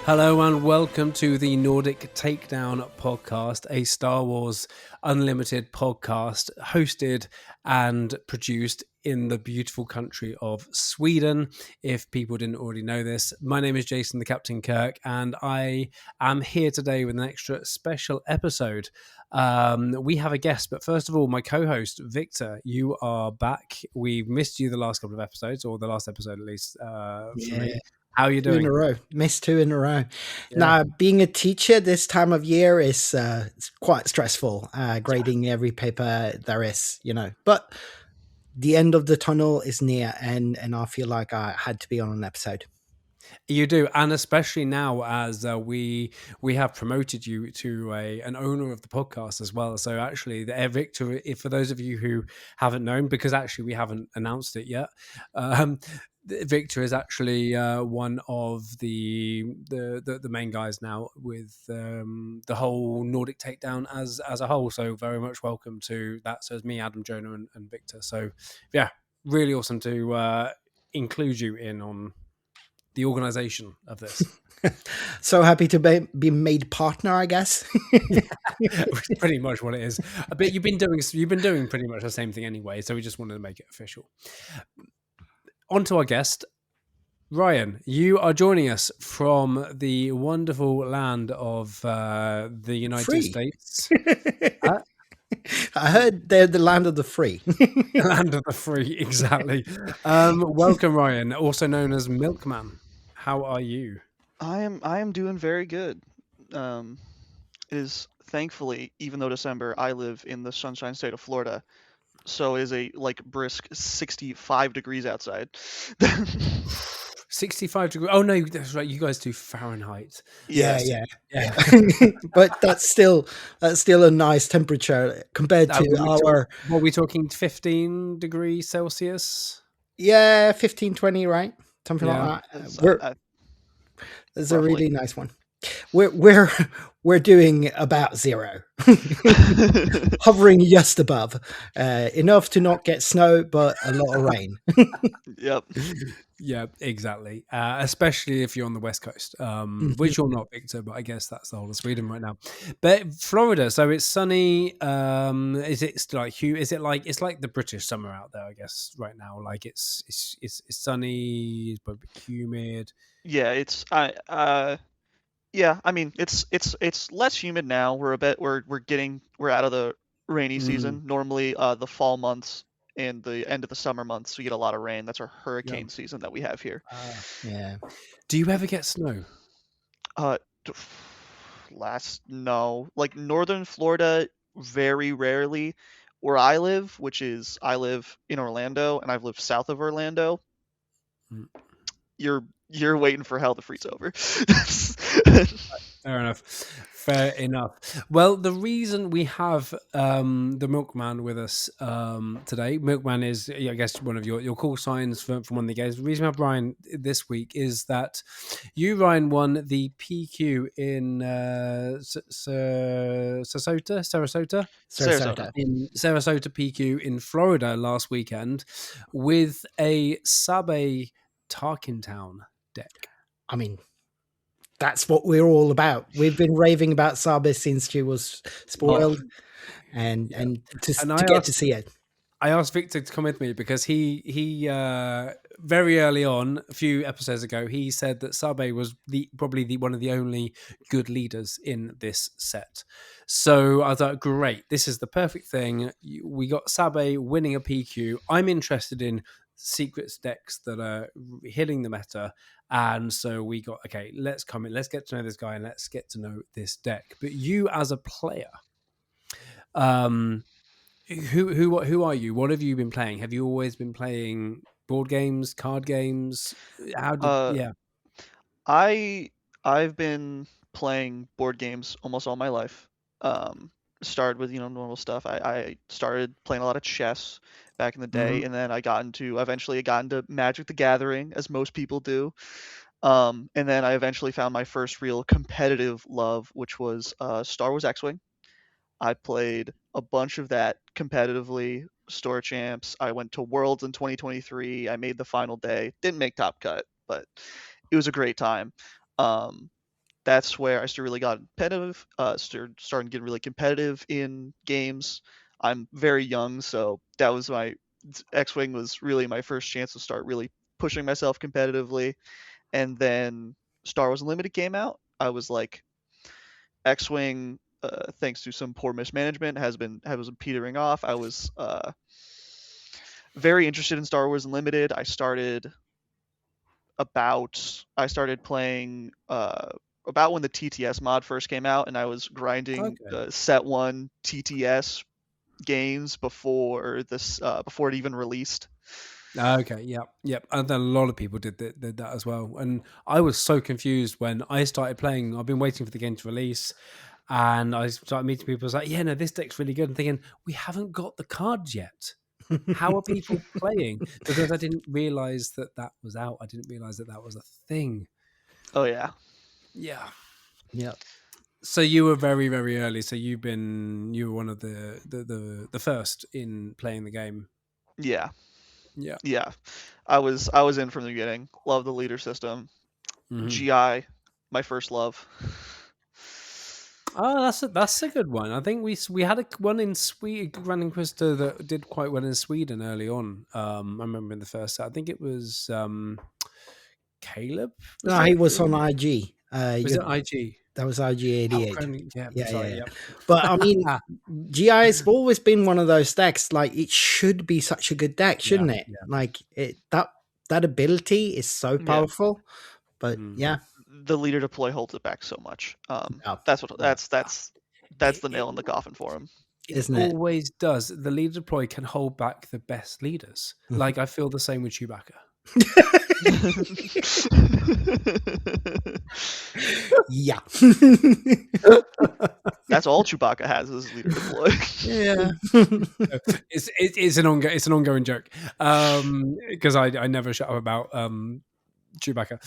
Hello and welcome to the Nordic Takedown podcast, a Star Wars Unlimited podcast hosted and produced in the beautiful country of Sweden. If people didn't already know this, my name is Jason the Captain Kirk, and I am here today with an extra special episode. We have a guest, but first of all, my co-host Viktor, you are back. We've missed you the last couple of episodes, or the last episode at least for me. How are you doing? 2 in a row. Missed 2 in a row. Yeah. Now, being a teacher this time of year is it's quite stressful, grading every paper there is, But the end of the tunnel is near, and I feel like I had to be on an episode. You do, and especially now as we have promoted you to an owner of the podcast as well. So actually, Viktor, for those of you who haven't known, because actually we haven't announced it yet, Viktor is actually one of the main guys now with the whole Nordic Takedown as a whole. So very much welcome to that. So it's me, Adam, Jonah, and Viktor. So yeah, really awesome to include you in on the organization of this. So happy to be made partner, I guess. Pretty much what it is. But you've been doing pretty much the same thing anyway, so we just wanted to make it official. On to our guest, Ryan. You are joining us from the wonderful land of the United States. I heard they're the land of the free. The land of the free, exactly. Welcome, Ryan, also known as Milkman. How are you? I am doing very good. It is thankfully, even though December, I live in the sunshine state of Florida, so it is a brisk 65 degrees outside. 65 degrees. Oh no, that's right. You guys do Fahrenheit. Yeah. But that's still a nice temperature compared to our. What are we talking? 15 degrees Celsius. Yeah, 15, 20, right? Something like that. It's a really nice one. We're doing about 0, hovering just above, enough to not get snow, but a lot of rain. Yep. Yeah, exactly. Especially if you're on the West Coast, which you're not, Viktor, but I guess that's the whole of Sweden right now. But Florida, so it's sunny. Is it like it's like the British summer out there? I guess right now, like it's sunny, it's humid. Yeah, yeah. I mean, it's less humid now. We're out of the rainy season. Normally, the fall months and the end of the summer months, we get a lot of rain. That's our hurricane season that we have here. Yeah. Do you ever get snow? No. Like northern Florida, very rarely. Where I live, I live in Orlando, and I've lived south of Orlando. You're waiting for hell to freeze over. Fair enough. Well, the reason we have the Milkman with us today, Milkman is, I guess, one of your call signs from one of the guys. The reason we have Ryan this week is that you, Ryan, won the PQ in Sarasota PQ in Florida last weekend with a Sabé Tarkintown deck. I mean, that's what we're all about. We've been raving about Sabé since she was spoiled, and to get to see it. I asked Viktor to come with me because he very early on, a few episodes ago, he said that Sabé was probably one of the only good leaders in this set. So I thought, great, this is the perfect thing. We got Sabé winning a PQ. I'm interested in secrets decks that are hitting the meta, and so we got, okay, let's get to know this guy and let's get to know this deck. But you as a player, who are you? What have you been playing? Have you always been playing board games, card games? I've been playing board games almost all my life. Started with normal stuff. I started playing a lot of chess back in the day, and then eventually I got into Magic the Gathering, as most people do. And then I eventually found my first real competitive love, which was Star Wars X-Wing. I played a bunch of that competitively, Store Champs. I went to Worlds in 2023. I made the final day. Didn't make Top Cut, but it was a great time. that's where I still really got competitive. Starting getting really competitive in games. I'm very young, so that was my X-Wing was really my first chance to start really pushing myself competitively. And then Star Wars Unlimited came out. I was like, X-Wing, thanks to some poor mismanagement, has been petering off. I was very interested in Star Wars Unlimited. I started playing about when the TTS mod first came out, and I was grinding set 1 TTS games before it even released. Okay, yep. And then a lot of people did that as well. And I was so confused when I started playing. I've been waiting for the game to release, and I started meeting people. I was like, yeah, no, this deck's really good. And thinking, we haven't got the cards yet. How are people playing? Because I didn't realize that was out. I didn't realize that was a thing. Oh yeah. Yeah. So you were very, very early. So you were one of the first in playing the game. Yeah. Yeah. I was in from the beginning. Love the leader system. Mm-hmm. GI, my first love. Oh, that's a good one. I think we had one in Sweden, Running Krista, that did quite well in Sweden early on. I remember in the first set. I think it was Caleb. No, he was on IG. Was it IG? That was IG88. Yeah. But I mean, GI has always been one of those decks. Like, it should be such a good deck, shouldn't it? Yeah. Like, that ability is so powerful. But the leader deploy holds it back so much. That's the nail in the coffin for him. Isn't it? Always does. The leader deploy can hold back the best leaders. Like, I feel the same with Chewbacca. Yeah. That's all Chewbacca has is leader deploy. Yeah. It's an ongoing joke. Because I never shut up about Chewbacca.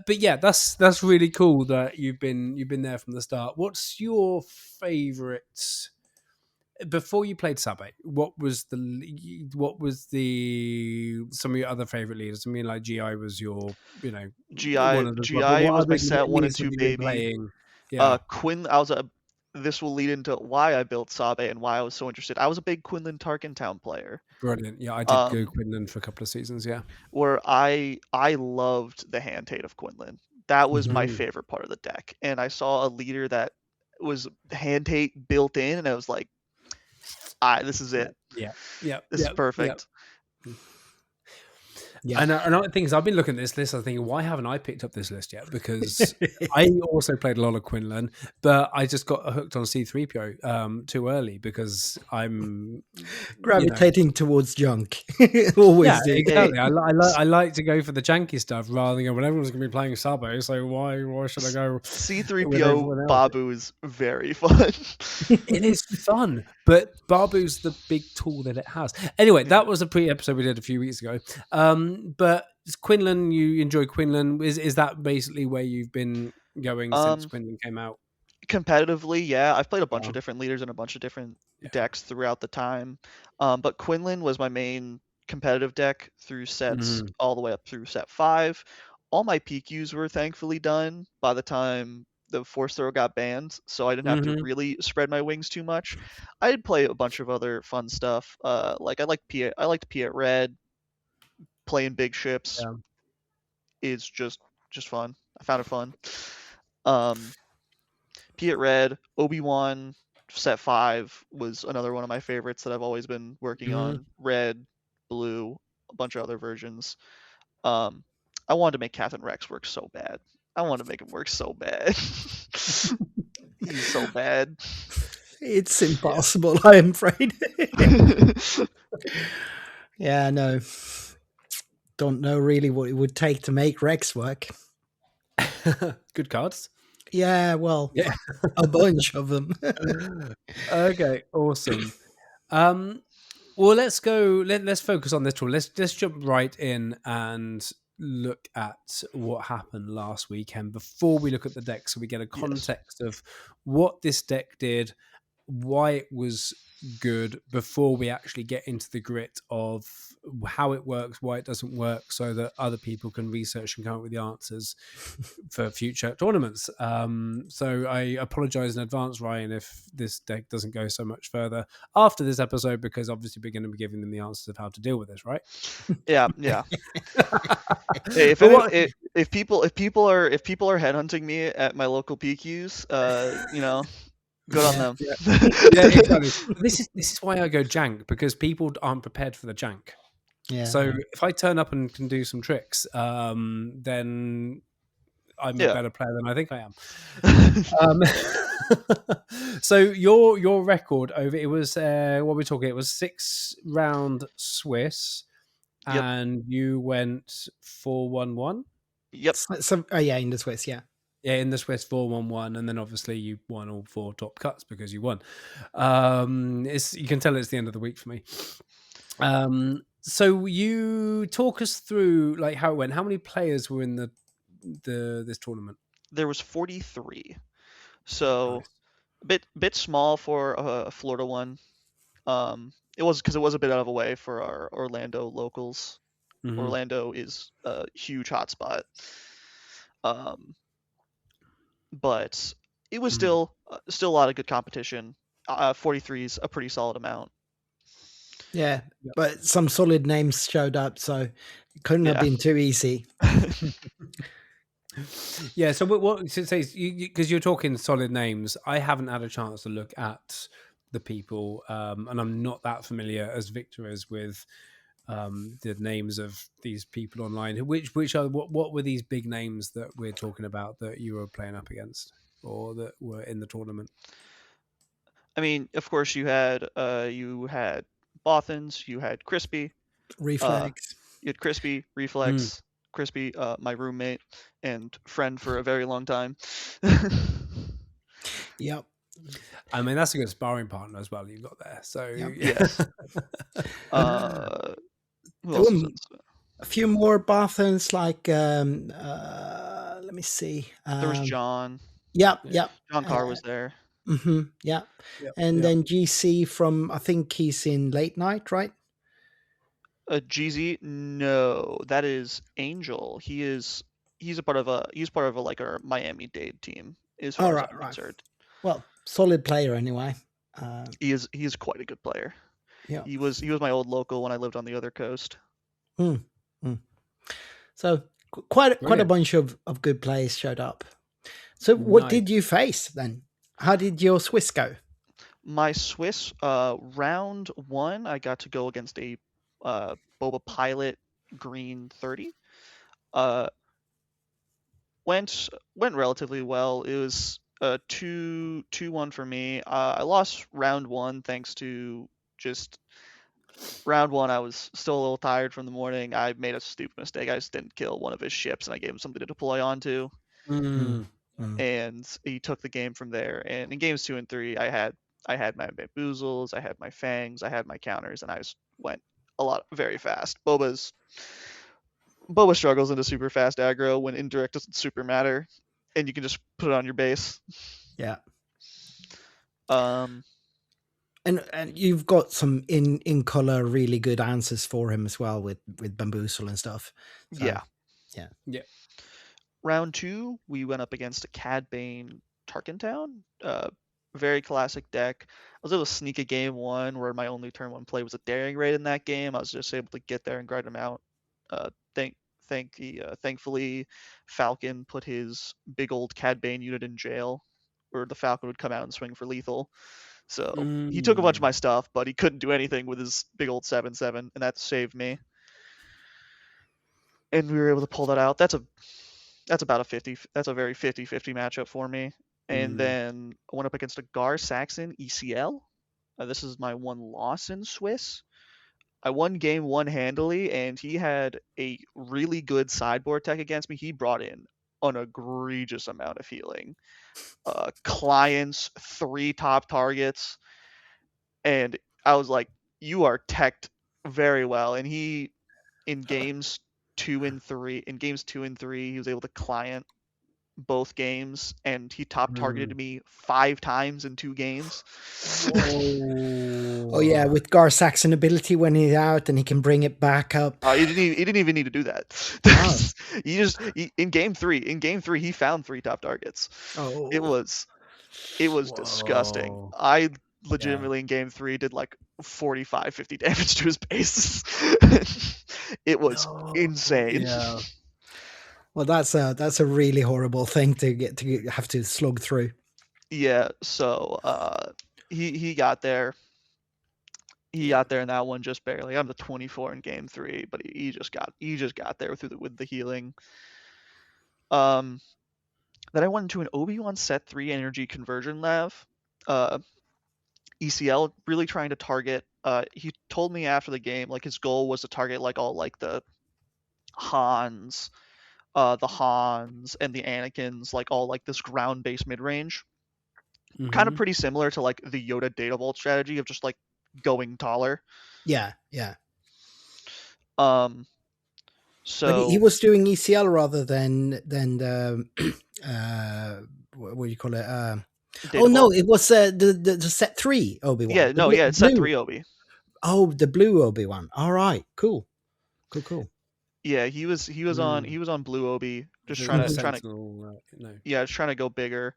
But yeah, that's really cool that you've been there from the start. What's your favorite? Before you played Sabé, what was the some of your other favorite leaders? I mean, like GI was your, GI was my set 1 and 2 baby. Yeah. This will lead into why I built Sabé and why I was so interested. I was a big Quinlan Tarkentown player. Brilliant. Yeah, I did go Quinlan for a couple of seasons. Yeah, where I loved the hand tate of Quinlan. That was my favorite part of the deck, and I saw a leader that was hand tate built in, and I was like, this is it. Yeah. This is perfect. Yeah. And another thing is, I've been looking at this list. I'm thinking, why haven't I picked up this list yet? Because I also played a lot of Quinlan, but I just got hooked on C-3PO too early because I'm gravitating towards junk. Always do. Exactly. I like to go for the janky stuff rather than when everyone's going to be playing Sabé. So why should I go? C-3PO Babu is very fun. It is fun, but Babu's the big tool that it has. Anyway, that was a pre-episode we did a few weeks ago. But Quinlan, you enjoy Quinlan. Is that basically where you've been going since Quinlan came out? Competitively, yeah. I've played a bunch of different leaders and a bunch of different decks throughout the time. But Quinlan was my main competitive deck through sets all the way up through set 5. All my PQs were thankfully done by the time the Force Throw got banned, so I didn't have to really spread my wings too much. I did play a bunch of other fun stuff. Like I liked P at Red. Playing big ships is just fun. I found it fun. P at Red, Obi-Wan set 5 was another one of my favorites that I've always been working on. Red, blue, a bunch of other versions. I wanted to make Captain Rex work so bad. I wanted to make him work so bad. He's so bad. It's impossible, I'm afraid. Yeah, no. Don't know really what it would take to make Rex work. Good cards. Yeah, well, a bunch of them. Okay, awesome. Well, let's go. Let's focus on this one. Let's jump right in and look at what happened last weekend before we look at the deck, so we get a context of what this deck did why it was good before we actually get into the grit of how it works, why it doesn't work, so that other people can research and come up with the answers for future tournaments. So I apologize in advance, Ryan, if this deck doesn't go so much further after this episode, because obviously we're going to be giving them the answers of how to deal with this, right? Yeah. Hey, if people are headhunting me at my local PQs, good on them. Yeah, exactly. This is why I go jank, because people aren't prepared for the jank. Yeah. So if I turn up and can do some tricks, then I'm a better player than I think I am. So your record over, it was what we're talking, it was 6-round Swiss, and you went 4-1-1. Yep. So in the Swiss, yeah. Yeah, in the Swiss 4-1-1, and then obviously you won all 4 top cuts because you won. You can tell it's the end of the week for me. So you talk us through like how it went. How many players were in this tournament? There was 43, so nice. bit small for a Florida one. It was because it was a bit out of a way for our Orlando locals. Mm-hmm. Orlando is a huge hotspot. But it was still a lot of good competition. 43 is a pretty solid amount. Yeah, but some solid names showed up, so it couldn't have been too easy. Yeah, so what because you're talking solid names, I haven't had a chance to look at the people, and I'm not that familiar as Viktor is with the names of these people online. Which are what were these big names that we're talking about that you were playing up against or that were in the tournament? I mean, of course, you had Bothans, you had Crispy, Reflex. You had Crispy, Reflex, Crispy, my roommate and friend for a very long time. Yep. I mean, that's a good sparring partner as well you've got there. So yes. A few more Bothans, like let me see. There was John. Yep. John Carr was there. Yeah. And then GC from, I think he's in Late Night, right? GZ? No, that is Angel. He's part of a Miami Dade team, as far as I'm concerned. Well, solid player anyway. He is quite a good player. Yeah. He was my old local when I lived on the other coast. So quite a bunch of good players showed up. So what did you face then? How did your Swiss go? My Swiss, round 1, I got to go against a Boba Pilot green 30. Went relatively well. It was 2-1 for me. I lost round 1 thanks to just round 1. I was still a little tired from the morning. I made a stupid mistake. I just didn't kill one of his ships, and I gave him something to deploy onto. And he took the game from there. And in games 2 and 3, I had my bamboozles, I had my fangs, I had my counters, and I just went very fast. Boba struggles into super fast aggro when indirect doesn't super matter, and you can just put it on your base. Yeah. And you've got some in color really good answers for him as well with bamboozle and stuff. So, yeah. Round 2, we went up against a Cad Bane Tarkentown. Very classic deck. I was able to sneak a game 1 where my only turn 1 play was a Daring Raid in that game. I was just able to get there and grind him out. Thankfully, Falcon put his big old Cad Bane unit in jail, where the Falcon would come out and swing for lethal. So he took a bunch of my stuff, but he couldn't do anything with his big old 7/7, and that saved me. And we were able to pull that out. That's about a 50. That's a very 50-50 matchup for me. And then I went up against a Gar Saxon ECL. This is my one loss in Swiss. I won game 1 handily, and he had a really good sideboard tech against me. He brought in an egregious amount of healing. Clients, 3 top targets. And I was like, you are teched very well. And he, in games 2 and 3, he was able to client both games, and he top targeted me 5 times in 2 games. Oh yeah, with Gar Saxon ability when he's out, and he can bring it back up. He didn't even need to do that. In game 3, he found 3 top targets. Oh, it was disgusting. I legitimately in game 3 did like 45-50 damage to his base. It was insane. Yeah. Well, that's a really horrible thing to have to slug through. Yeah, so he got there. He got there in that one just barely. I'm the 24 in game 3, but he just got there with the healing. Then I went into an Obi-Wan set 3 energy conversion lav. ECL really trying to target. He told me after the game like his goal was to target like all like the Hans and the Anakins, like all like this ground-based mid-range. Kind of pretty similar to like the Yoda Data Vault strategy of just like going taller. Yeah. So but he was doing ECL rather than what do you call it? No, it was the set 3 Obi-Wan. Yeah, it's set 3 Obi. Oh, the blue Obi-Wan. All right, cool. Yeah, he was on blue Obi, just trying to go bigger.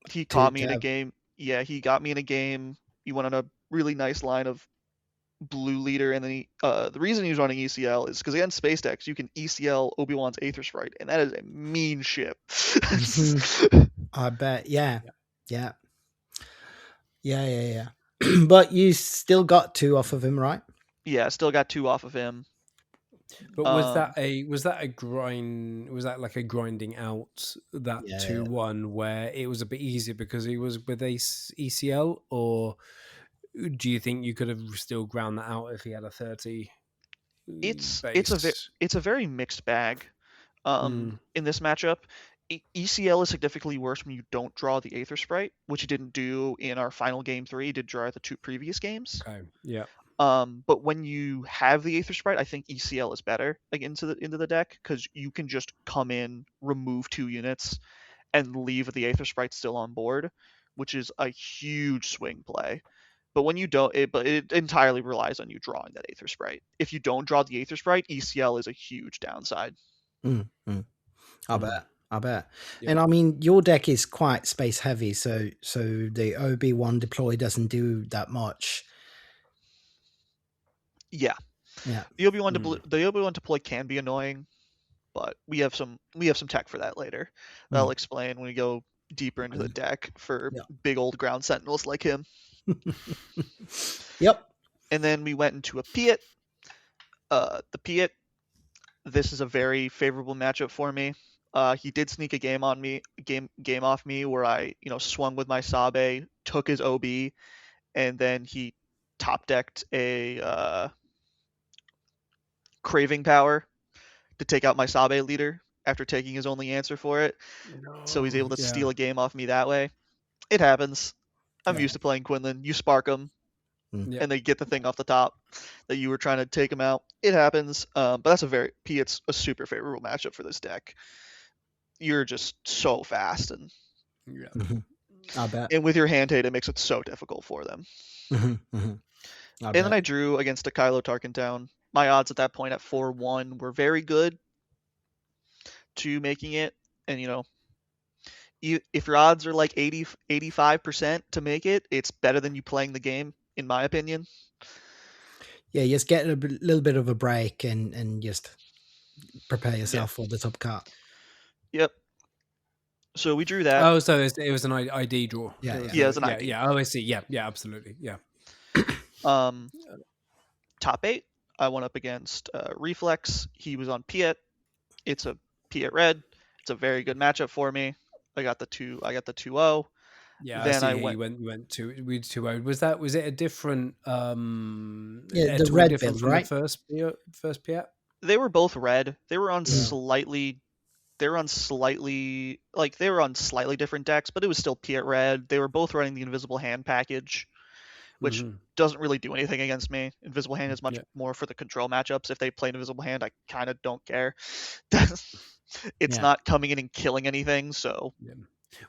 He caught me in a game. Yeah, he got me in a game. He went on a really nice line of blue leader, and then the reason he was running ECL is because against Space Decks you can ECL Obi-Wan's Aether Sprite, and that is a mean ship. I bet. Yeah. But you still got 2 off of him, right? Yeah, still got 2 off of him. But was that a grind? Was that like a grinding out that 2-1 where it was a bit easier because he was with ECL, or do you think you could have still ground that out if he had a 30? It's a very mixed bag. In this matchup, ECL is significantly worse when you don't draw the Aether Sprite, which he didn't do in our final game 3. He did draw the 2 previous games. Okay. Yeah. But when you have the Aether Sprite, I think ECL is better like into the deck because you can just come in, remove 2 units, and leave the Aether Sprite still on board, which is a huge swing play. But when you don't, it entirely relies on you drawing that Aether Sprite. If you don't draw the Aether Sprite, ECL is a huge downside. I bet. Yeah. And I mean, your deck is quite space heavy, so the Obi-Wan deploy doesn't do that much. Yeah. The Obi-Wan deploy can be annoying, but we have some tech for that later. I'll explain when we go deeper into the deck for big old ground sentinels like him. Yep. And then we went into a Piet. The Piet, this is a very favorable matchup for me. He did sneak a game on me, game off me where I swung with my Sabé, took his OB, and then he top decked a Craving Power to take out my Sabé leader after taking his only answer for it. So he's able to steal a game off me that way. It happens. I'm used to playing Quinlan. You spark them, and they get the thing off the top that you were trying to take him out. It happens, but that's it's a super favorable matchup for this deck. You're just so fast, and I bet. And with your hand hate, it makes it so difficult for them. Then I drew against a Kylo Tarkentown. My odds at that point at 4-1 were very good to making it, and if your odds are like 85% to make it, it's better than you playing the game, in my opinion. Yeah, you just get a little bit of a break and just prepare yourself for the top cut. Yep. So we drew that. Oh, so it was an ID draw. Yeah, it was an ID. Yeah. Oh, I see. Yeah, absolutely. Yeah. Top 8, I went up against Reflex. He was on Piet. It's a Piet red. It's a very good matchup for me. I got the 2-0. Yeah, then you went to 2-0. Was it a different the red build, right? First Piet? They were both red. They were on slightly different decks, but it was still Piet red. They were both running the Invisible Hand package, which doesn't really do anything against me. Invisible Hand is much more for the control matchups. If they play an Invisible Hand, I kind of don't care. It's not coming in and killing anything, so...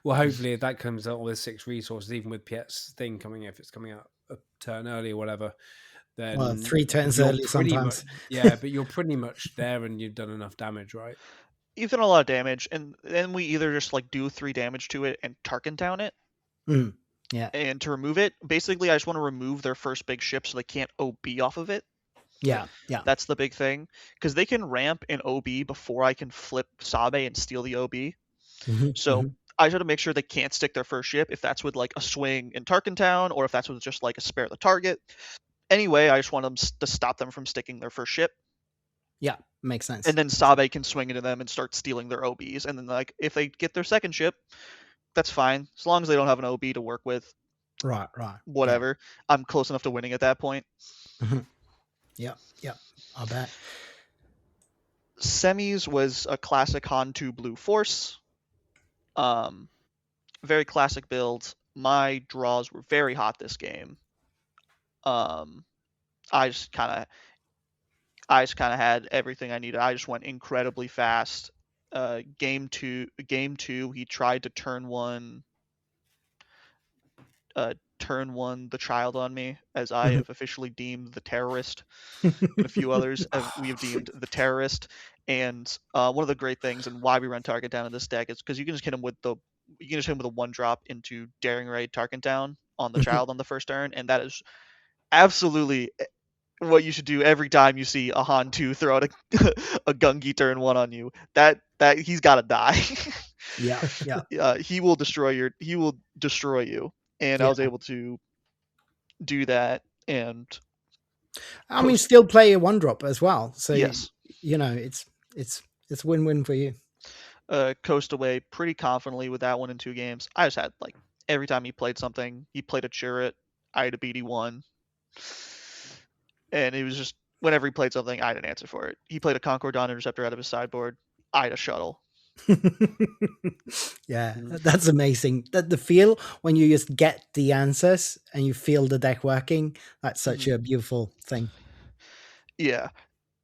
Well, hopefully if that comes out with 6 resources, even with Piet's thing coming, if it's coming out a turn early or whatever, then 3 turns early sometimes. But you're pretty much there and you've done enough damage, right? You've done a lot of damage, and then we either just like do 3 damage to it and Tarkin down it. Yeah. And to remove it, basically I just want to remove their first big ship so they can't OB off of it. Yeah. That's the big thing. Because they can ramp an OB before I can flip Sabé and steal the OB. So I try to make sure they can't stick their first ship, if that's with like a swing in Tarkentown, or if that's with just like a spare the target. Anyway, I just want them to stop them from sticking their first ship. Yeah, makes sense. And then Sabé can swing into them and start stealing their OBs. And then like if they get their second ship, that's fine. As long as they don't have an OB to work with. Right. Whatever. Yeah. I'm close enough to winning at that point. Yeah, I bet. Semis was a classic Han 2 Blue Force. Very classic build. My draws were very hot this game. I just kind of had everything I needed. I just went incredibly fast. Game two, he tried to turn one the child on me, as I have officially deemed the terrorist, and a few others we have deemed the terrorist. And one of the great things and why we run Target down in this deck is because you can just hit him with a 1-drop into Daring Raid Target down on the child on the first turn, and that is absolutely what you should do every time you see a Han 2 throw out a Gungi turn 1 on you. That he's got to die. Yeah. He will destroy you. And I was able to do that, and I mean, still play a 1-drop as well. So yes, it's win-win for you. Coast away pretty confidently with that one in 2 games. I just had like every time he played something, he played a turret, I had a BD1, and it was just whenever he played something, I had an answer for it. He played a Concord Dawn Interceptor out of his sideboard, I had a shuttle. Yeah, that's amazing. That the feel when you just get the answers and you feel the deck working, that's such a beautiful thing. Yeah.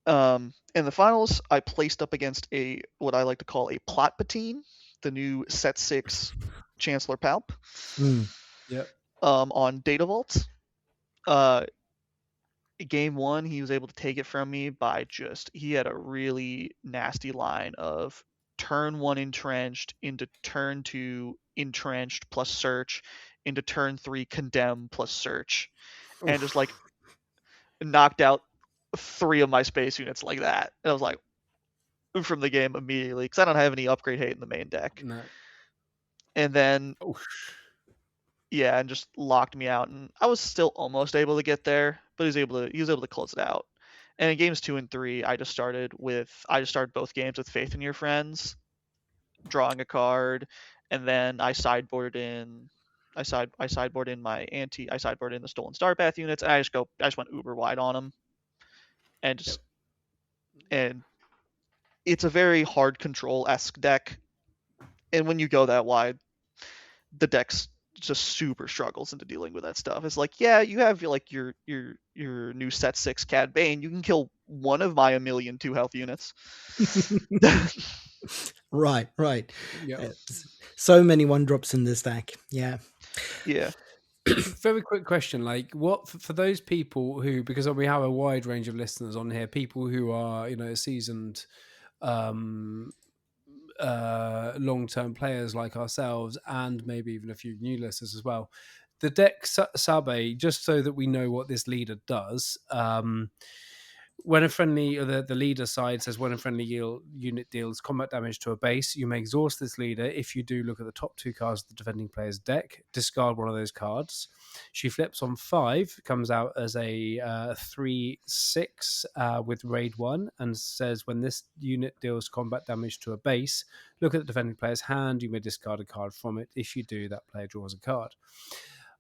In the finals, I placed up against what I like to call a plot patine, the new set 6 Chancellor Palp. Yep. On Data Vault. Game 1, he was able to take it from me by he had a really nasty line of turn 1 entrenched into turn 2 entrenched plus search into turn 3 condemn plus search. Oof. And just like knocked out 3 of my space units like that. And I was like, from the game immediately, because I don't have any upgrade hate in the main deck. No. And then and just locked me out, and I was still almost able to get there, but he was able to close it out. And in games 2 and 3, I just started both games with Faith in Your Friends, drawing a card, and then I sideboarded in the Stolen Starpath units, and I just went uber wide on them, and and it's a very hard control-esque deck, and when you go that wide, the deck's just super struggles into dealing with that stuff. It's like, yeah, you have like your new set 6 Cad Bane. You can kill one of my 1,000,000 2 health units. Right. Yeah. So many 1-drops in this deck. Yeah. Very quick question, like what for those people who, because we have a wide range of listeners on here, people who are seasoned long-term players like ourselves, and maybe even a few new listeners as well. The deck Sabé, just so that we know what this leader does, when a friendly, or the leader side says when a friendly unit deals combat damage to a base, you may exhaust this leader. If you do, look at the top 2 cards of the defending player's deck, discard one of those cards. She flips on 5, comes out as a 3/6 with raid 1, and says when this unit deals combat damage to a base, look at the defending player's hand. You may discard a card from it. If you do, that player draws a card.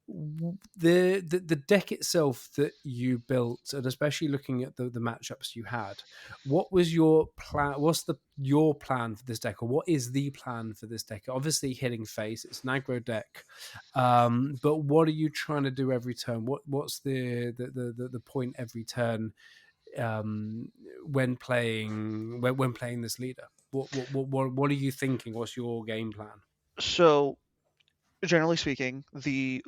the deck itself that you built, and especially looking at the matchups you had, what was your plan? What's your plan for this deck, or what is the plan for this deck? Obviously, hitting face, it's an aggro deck, but what are you trying to do every turn? What's the point every turn when playing this leader? What are you thinking? What's your game plan? So, generally speaking, the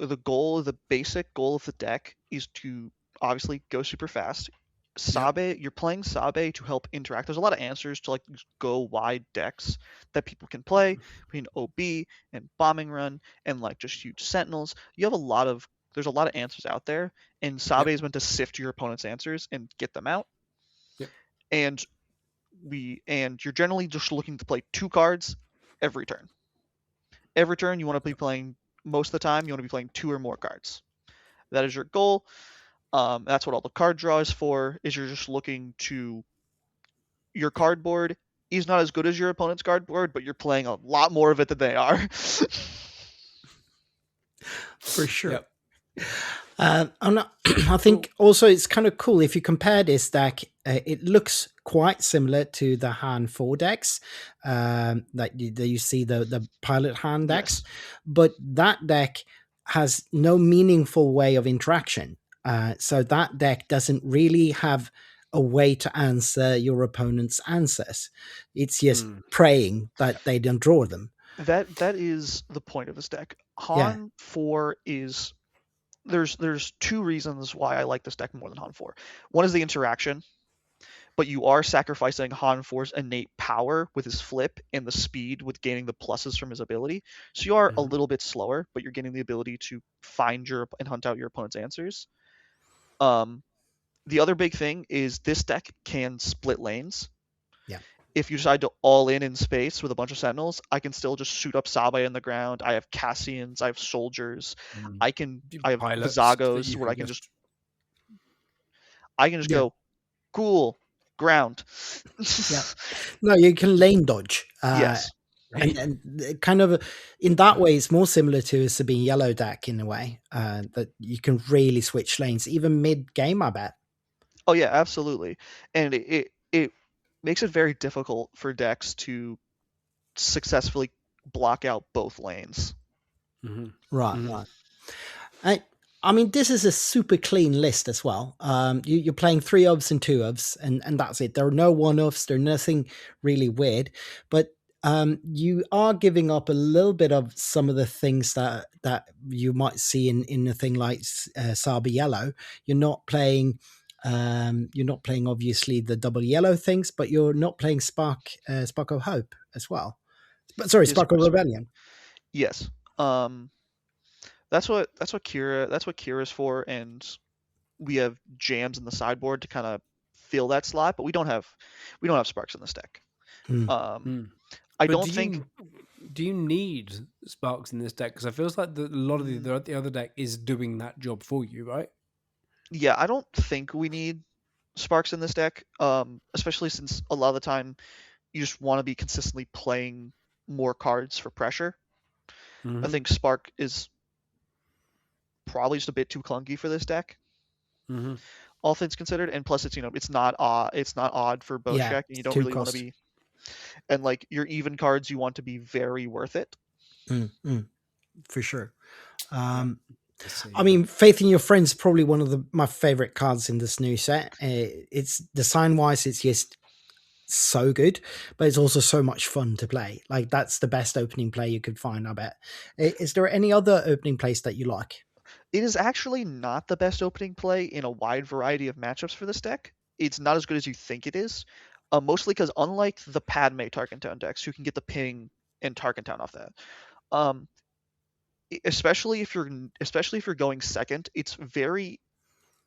basic goal of the deck is to obviously go super fast. Sabé, you're playing Sabé to help interact. There's a lot of answers to like go wide decks that people can play between OB and Bombing Run and like just huge Sentinels. There's a lot of answers out there, and Sabé is meant to sift your opponent's answers and get them out. Yep. And you're generally just looking to play 2 cards every turn. Every turn you want to be playing, most of the time you want to be playing 2 or more cards. That is your goal. That's what all the card draw is for, is you're just looking to, your card board is not as good as your opponent's card board, but you're playing a lot more of it than they are. For sure. Yep. I think also it's kind of cool if you compare this deck. It looks quite similar to the hand 4 decks that you see the pilot hand decks, yes. But that deck has no meaningful way of interaction. So that deck doesn't really have a way to answer your opponent's answers. It's just praying that they don't draw them. That is the point of this deck. Han 4 is... There's 2 reasons why I like this deck more than Han 4. One is the interaction, but you are sacrificing Han 4's innate power with his flip and the speed with gaining the pluses from his ability. So you are a little bit slower, but you're getting the ability to find and hunt out your opponent's answers. The other big thing is this deck can split lanes. Yeah. If you decide to all in space with a bunch of Sentinels, I can still just shoot up Sabé in the ground. I have Cassians, I have soldiers, I have Zagos where I can just go cool ground. Yeah. No, you can lane dodge. Yes. And kind of in that way, it's more similar to a Sabine yellow deck in a way that you can really switch lanes even mid game, I bet. Oh yeah, absolutely. And it makes it very difficult for decks to successfully block out both lanes. Right. I mean, this is a super clean list as well. You're playing 3 ofs and 2 ofs, and that's it. There are no 1-offs. There's nothing really weird, but you are giving up a little bit of some of the things that you might see in a thing like Sabé Yellow. You're not playing obviously the double yellow things, but you're not playing Spark of Hope as well. But sorry, Spark of Rebellion. Yes. That's what Kira's for, and we have jams in the sideboard to kind of fill that slot, but we don't have sparks in this deck. I don't think. Do you need sparks in this deck? Because it feels like a lot of the other deck is doing that job for you, right? Yeah, I don't think we need sparks in this deck, especially since a lot of the time you just want to be consistently playing more cards for pressure. I think spark is probably just a bit too clunky for this deck, all things considered. And plus, it's not odd for bow check, and you don't really want to be. And like your even cards, you want to be very worth it. For sure. I mean, Faith in Your Friends is probably one of my favorite cards in this new set. It's design-wise, it's just so good, but it's also so much fun to play. Like, that's the best opening play you could find, I bet. Is there any other opening plays that you like? It is actually not the best opening play in a wide variety of matchups for this deck. It's not as good as you think it is, mostly because unlike the Padme Tarkentown decks, who can get the ping and Tarkentown off that, especially if you're going second, it's very,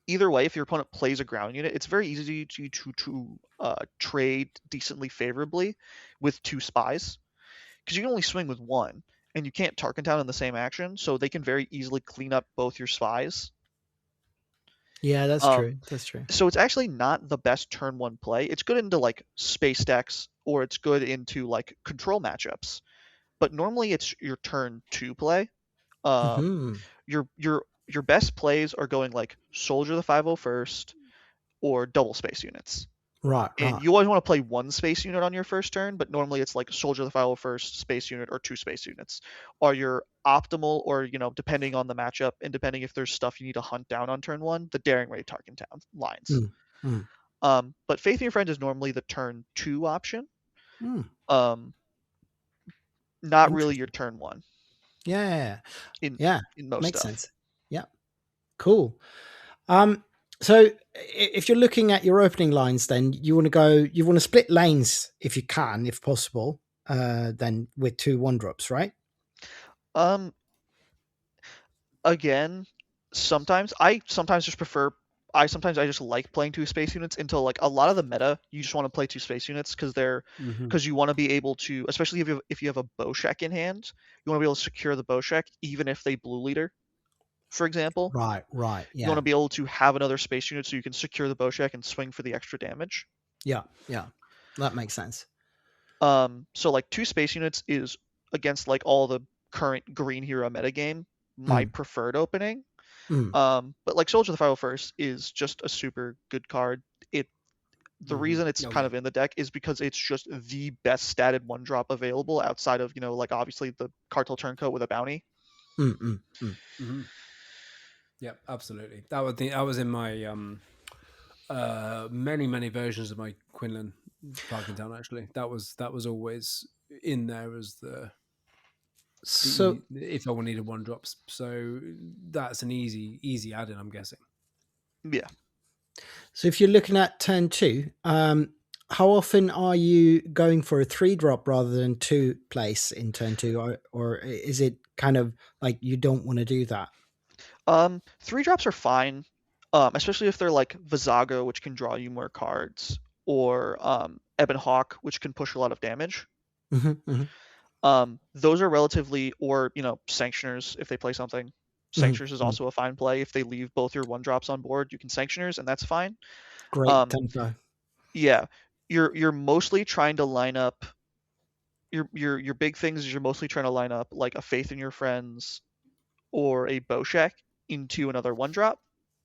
either way, if your opponent plays a ground unit, it's very easy to trade decently favorably with 2 spies, because you can only swing with 1, and you can't Tarkentown in the same action, so they can very easily clean up both your spies. Yeah, that's true. That's true. So it's actually not the best turn 1 play. It's good into like space decks, or it's good into like control matchups, but normally it's your turn 2 play. Your best plays are going like Soldier the 501st or double space units. Right. And you always want to play one space unit on your first turn, but normally it's like Soldier the 501st space unit or 2 space units are your optimal, or depending on the matchup and depending if there's stuff you need to hunt down on turn 1, the Daring Ray Tarkin Town lines. But Faith in Your Friend is normally the turn 2 option. Not really your turn 1. Yeah. In most makes stuff. sense. Yeah. Cool. So if you're looking at your opening lines, then you want to split lanes if you can, if possible, then with 2 1-drops, right? Again, sometimes I just like playing 2 space units until like a lot of the meta you just want to play 2 space units because you want to be able to, especially if you have a Boshek in hand, you want to be able to secure the Boshek even if they blue leader, for example. Right. Yeah. You want to be able to have another space unit so you can secure the Boshek and swing for the extra damage. Yeah. That makes sense. So like 2 space units is against like all the current green hero metagame my preferred opening. But like Soldier the 501st is just a super good card. The reason it's kind of in the deck is because it's just the best statted 1-drop available outside of like obviously the Cartel Turncoat with a bounty. Yeah, absolutely. That was in my many versions of my Quinlan Tarkin Town. Actually, that was always in there as the if I needed 1-drops. So that's an easy add-in, I'm guessing. Yeah. So if you're looking at turn 2, how often are you going for a 3-drop rather than 2 place in turn 2, or is it kind of like you don't want to do that? 3-drops are fine, especially if they're like Vizago, which can draw you more cards, or Ebon Hawk, which can push a lot of damage. Those are relatively, or Sanctioners if they play something. Sanctioners is also a fine play. If they leave both your 1-drops on board, you can Sanctioners, and that's fine. Great tempo. Yeah, you're mostly trying to line up. Your big things is you're mostly trying to line up like a Faith in Your Friends or a Boshek into another 1-drop.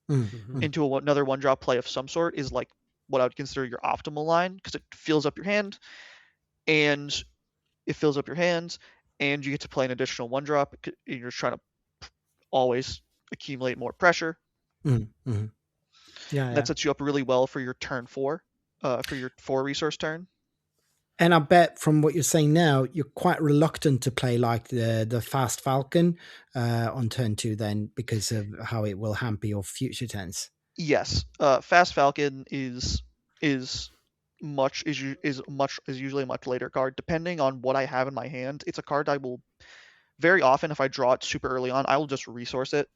Into another 1-drop play of some sort is like what I would consider your optimal line, because it fills up your hand, and you get to play an additional 1-drop. You're trying to always accumulate more pressure. That sets you up really well for your turn 4, for your 4 resource turn. And I bet from what you're saying now, you're quite reluctant to play like the Fast Falcon on turn 2 then, because of how it will hamper your future turns. Yes, Fast Falcon is usually a much later card, depending on what I have in my hand. It's a card I will very often, if I draw it super early on, I will just resource it.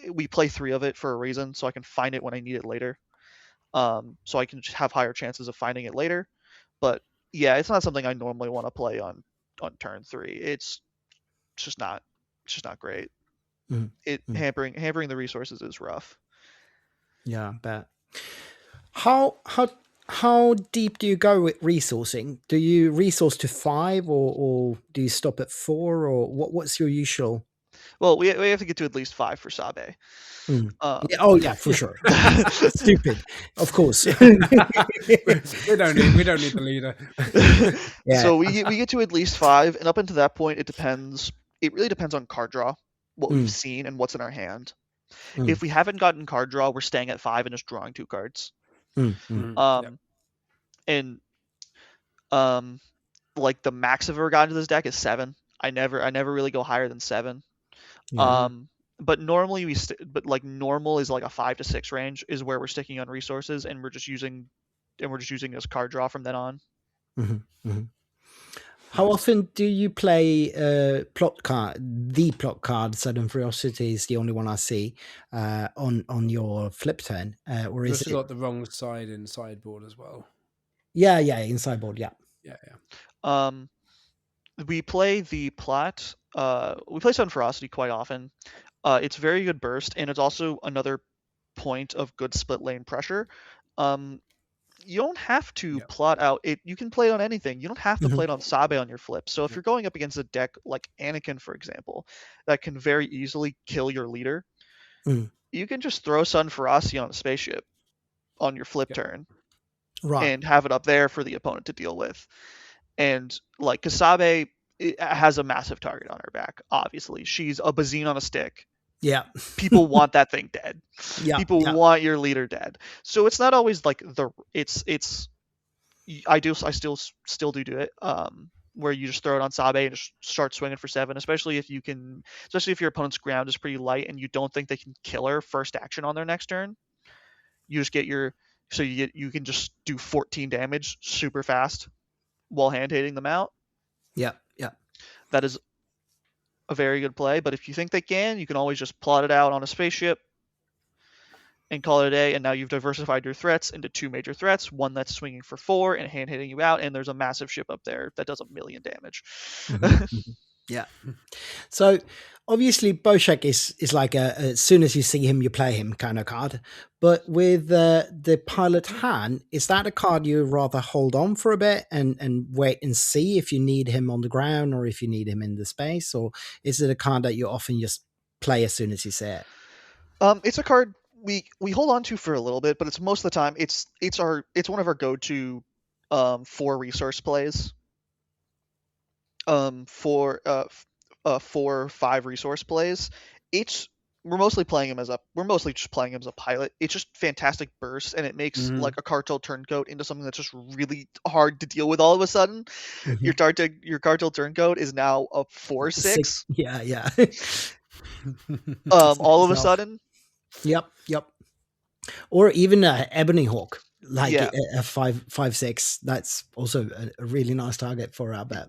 We play 3 of it for a reason, so I can find it when I need it later. So I can just have higher chances of finding it later. But yeah, it's not something I normally want to play on turn 3. It's just not great. Hampering the resources is rough. Yeah, I bet. How deep do you go with resourcing? Do you resource to 5 or do you stop at 4, or what's your usual? Well, we have to get to at least 5 for Sabé. Yeah, for sure. Stupid, of course. we don't need the leader. So we get to at least 5, and up until that point, it really depends on card draw, what we've seen and what's in our hand. If we haven't gotten card draw, we're staying at 5 and just drawing 2 cards. And like the max I've ever gotten to this deck is 7. I never really go higher than 7. But normally normal is like a 5 to 6 range is where we're sticking on resources, and we're just using this card draw from then on. How often do you play plot card? The plot card, Sudden Ferocity, is the only one I see on your flip turn, or is it got the wrong side in sideboard as well? Yeah, in sideboard, yeah. We play the plot. We play Sudden Ferocity quite often. It's very good burst, and it's also another point of good split lane pressure. you don't have to plot out it. You can play it on anything. You don't have to play it on Sabé on your flip. So if you're going up against a deck like Anakin, for example, that can very easily kill your leader, you can just throw Sun Ferocity on a spaceship on your flip turn, and have it up there for the opponent to deal with. And like Sabé has a massive target on her back. Obviously, she's a Bazine on a stick. Yeah. People want that thing dead. Yeah. People want your leader dead. So it's not always like I still do it. Where you just throw it on Sabé and just start swinging for 7, especially if your opponent's ground is pretty light and you don't think they can kill her first action on their next turn. You just get you can just do 14 damage super fast while hand hitting them out. Yeah. Yeah. That is a very good play, but if you think they can, you can always just plot it out on a spaceship and call it a day, and now you've diversified your threats into 2 major threats, one that's swinging for 4 and hand hitting you out, and there's a massive ship up there that does 1 million damage. Yeah. So obviously Boshek is like as soon as you see him, you play him kind of card. But with the Pilot Han, is that a card you rather hold on for a bit and wait and see if you need him on the ground or if you need him in the space? Or is it a card that you often just play as soon as you see it? It's a card we hold on to for a little bit, but it's most of the time it's one of our go-to 4 resource plays. 4 or 5 resource plays. We're mostly just playing him as a pilot. It's just fantastic burst, and it makes like a cartel turncoat into something that's just really hard to deal with all of a sudden. Your cartel turncoat is now a 4/6. Yeah. All of a sudden. Yep. Or even a Ebony Hawk, like a 5/6. That's also a really nice target for our bet.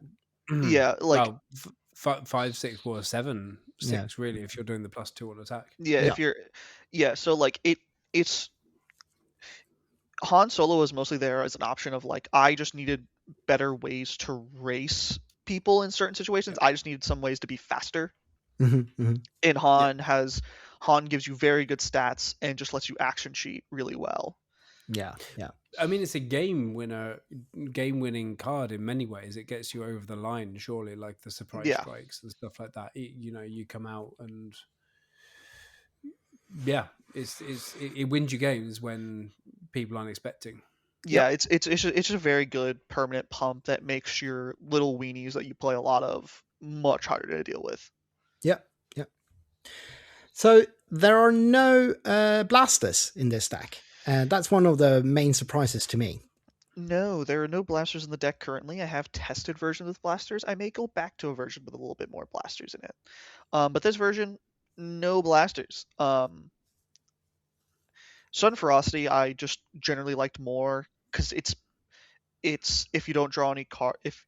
Yeah, like 5/6 or 7/6 really, if you're doing the +2 on attack. So like it's Han Solo was mostly there as an option of like, I just needed better ways to race people in certain situations. I just needed some ways to be faster. And Han gives you very good stats and just lets you action cheat really well. Yeah. I mean, it's a game-winning card in many ways. It gets you over the line, surely, like the surprise strikes and stuff like that. You come out and it wins you games when people aren't expecting. Yeah, it's just a very good permanent pump that makes your little weenies that you play a lot of much harder to deal with. Yep. So there are no blasters in this deck. That's one of the main surprises to me. No, there are no blasters in the deck currently. I have tested versions with blasters. I may go back to a version with a little bit more blasters in it. But this version, no blasters. Sun Ferocity, I just generally liked more because it's if you don't draw any card, if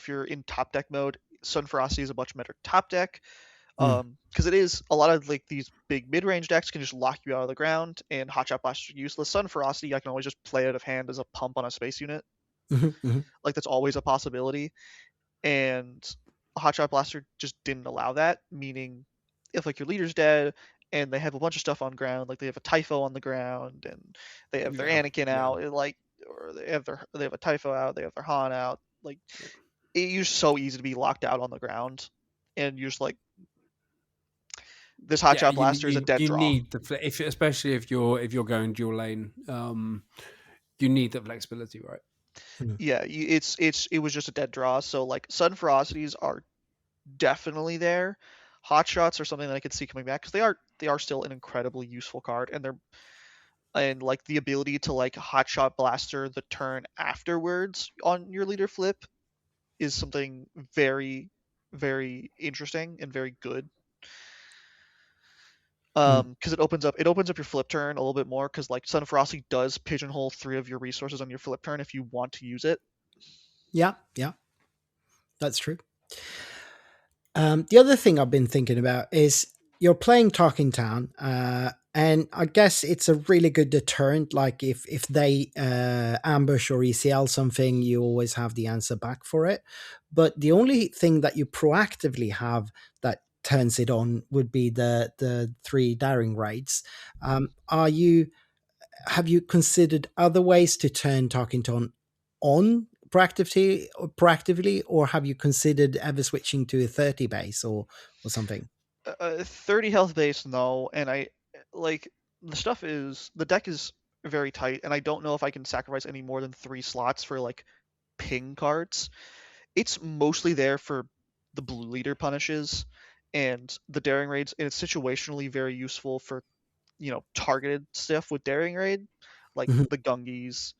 you're in top deck mode, Sun Ferocity is a much better top deck. Because it is a lot of like these big mid-range decks can just lock you out of the ground, and Hotshot Blaster useless. Sun Ferocity, I can always just play out of hand as a pump on a space unit. Like that's always a possibility. And Hotshot Blaster just didn't allow that. Meaning, if like your leader's dead and they have a bunch of stuff on ground, like they have a Typho on the ground and they have their Anakin out, or they have a Typho out, they have their Han out. Like it's so easy to be locked out on the ground, and you're just like. This Hotshot Blaster is a dead draw. You need especially if you're going dual lane. You need the flexibility, right? Yeah, it was just a dead draw. So like Sun Ferocities are definitely there. Hotshots are something that I could see coming back because they are still an incredibly useful card, and like the ability to like Hotshot Blaster the turn afterwards on your leader flip is something very, very interesting and very good. Because it opens up your flip turn a little bit more, because like Sun Ferocity does pigeonhole 3 of your resources on your flip turn if you want to use it. Yeah, that's true. The other thing I've been thinking about is you're playing Talking Town, and I guess it's a really good deterrent. Like if they ambush or ECL something, you always have the answer back for it. But the only thing that you proactively have that turns it on would be the 3 daring raids. Are you have you considered other ways to turn Tarkington on proactively, or have you considered ever switching to a 30 base or something? 30 health base, no. And I like the deck is very tight, and I don't know if I can sacrifice any more than 3 slots for like ping cards. It's mostly there for the blue leader punishes and the daring raids, and it's situationally very useful for targeted stuff with daring raid, like the Gungis,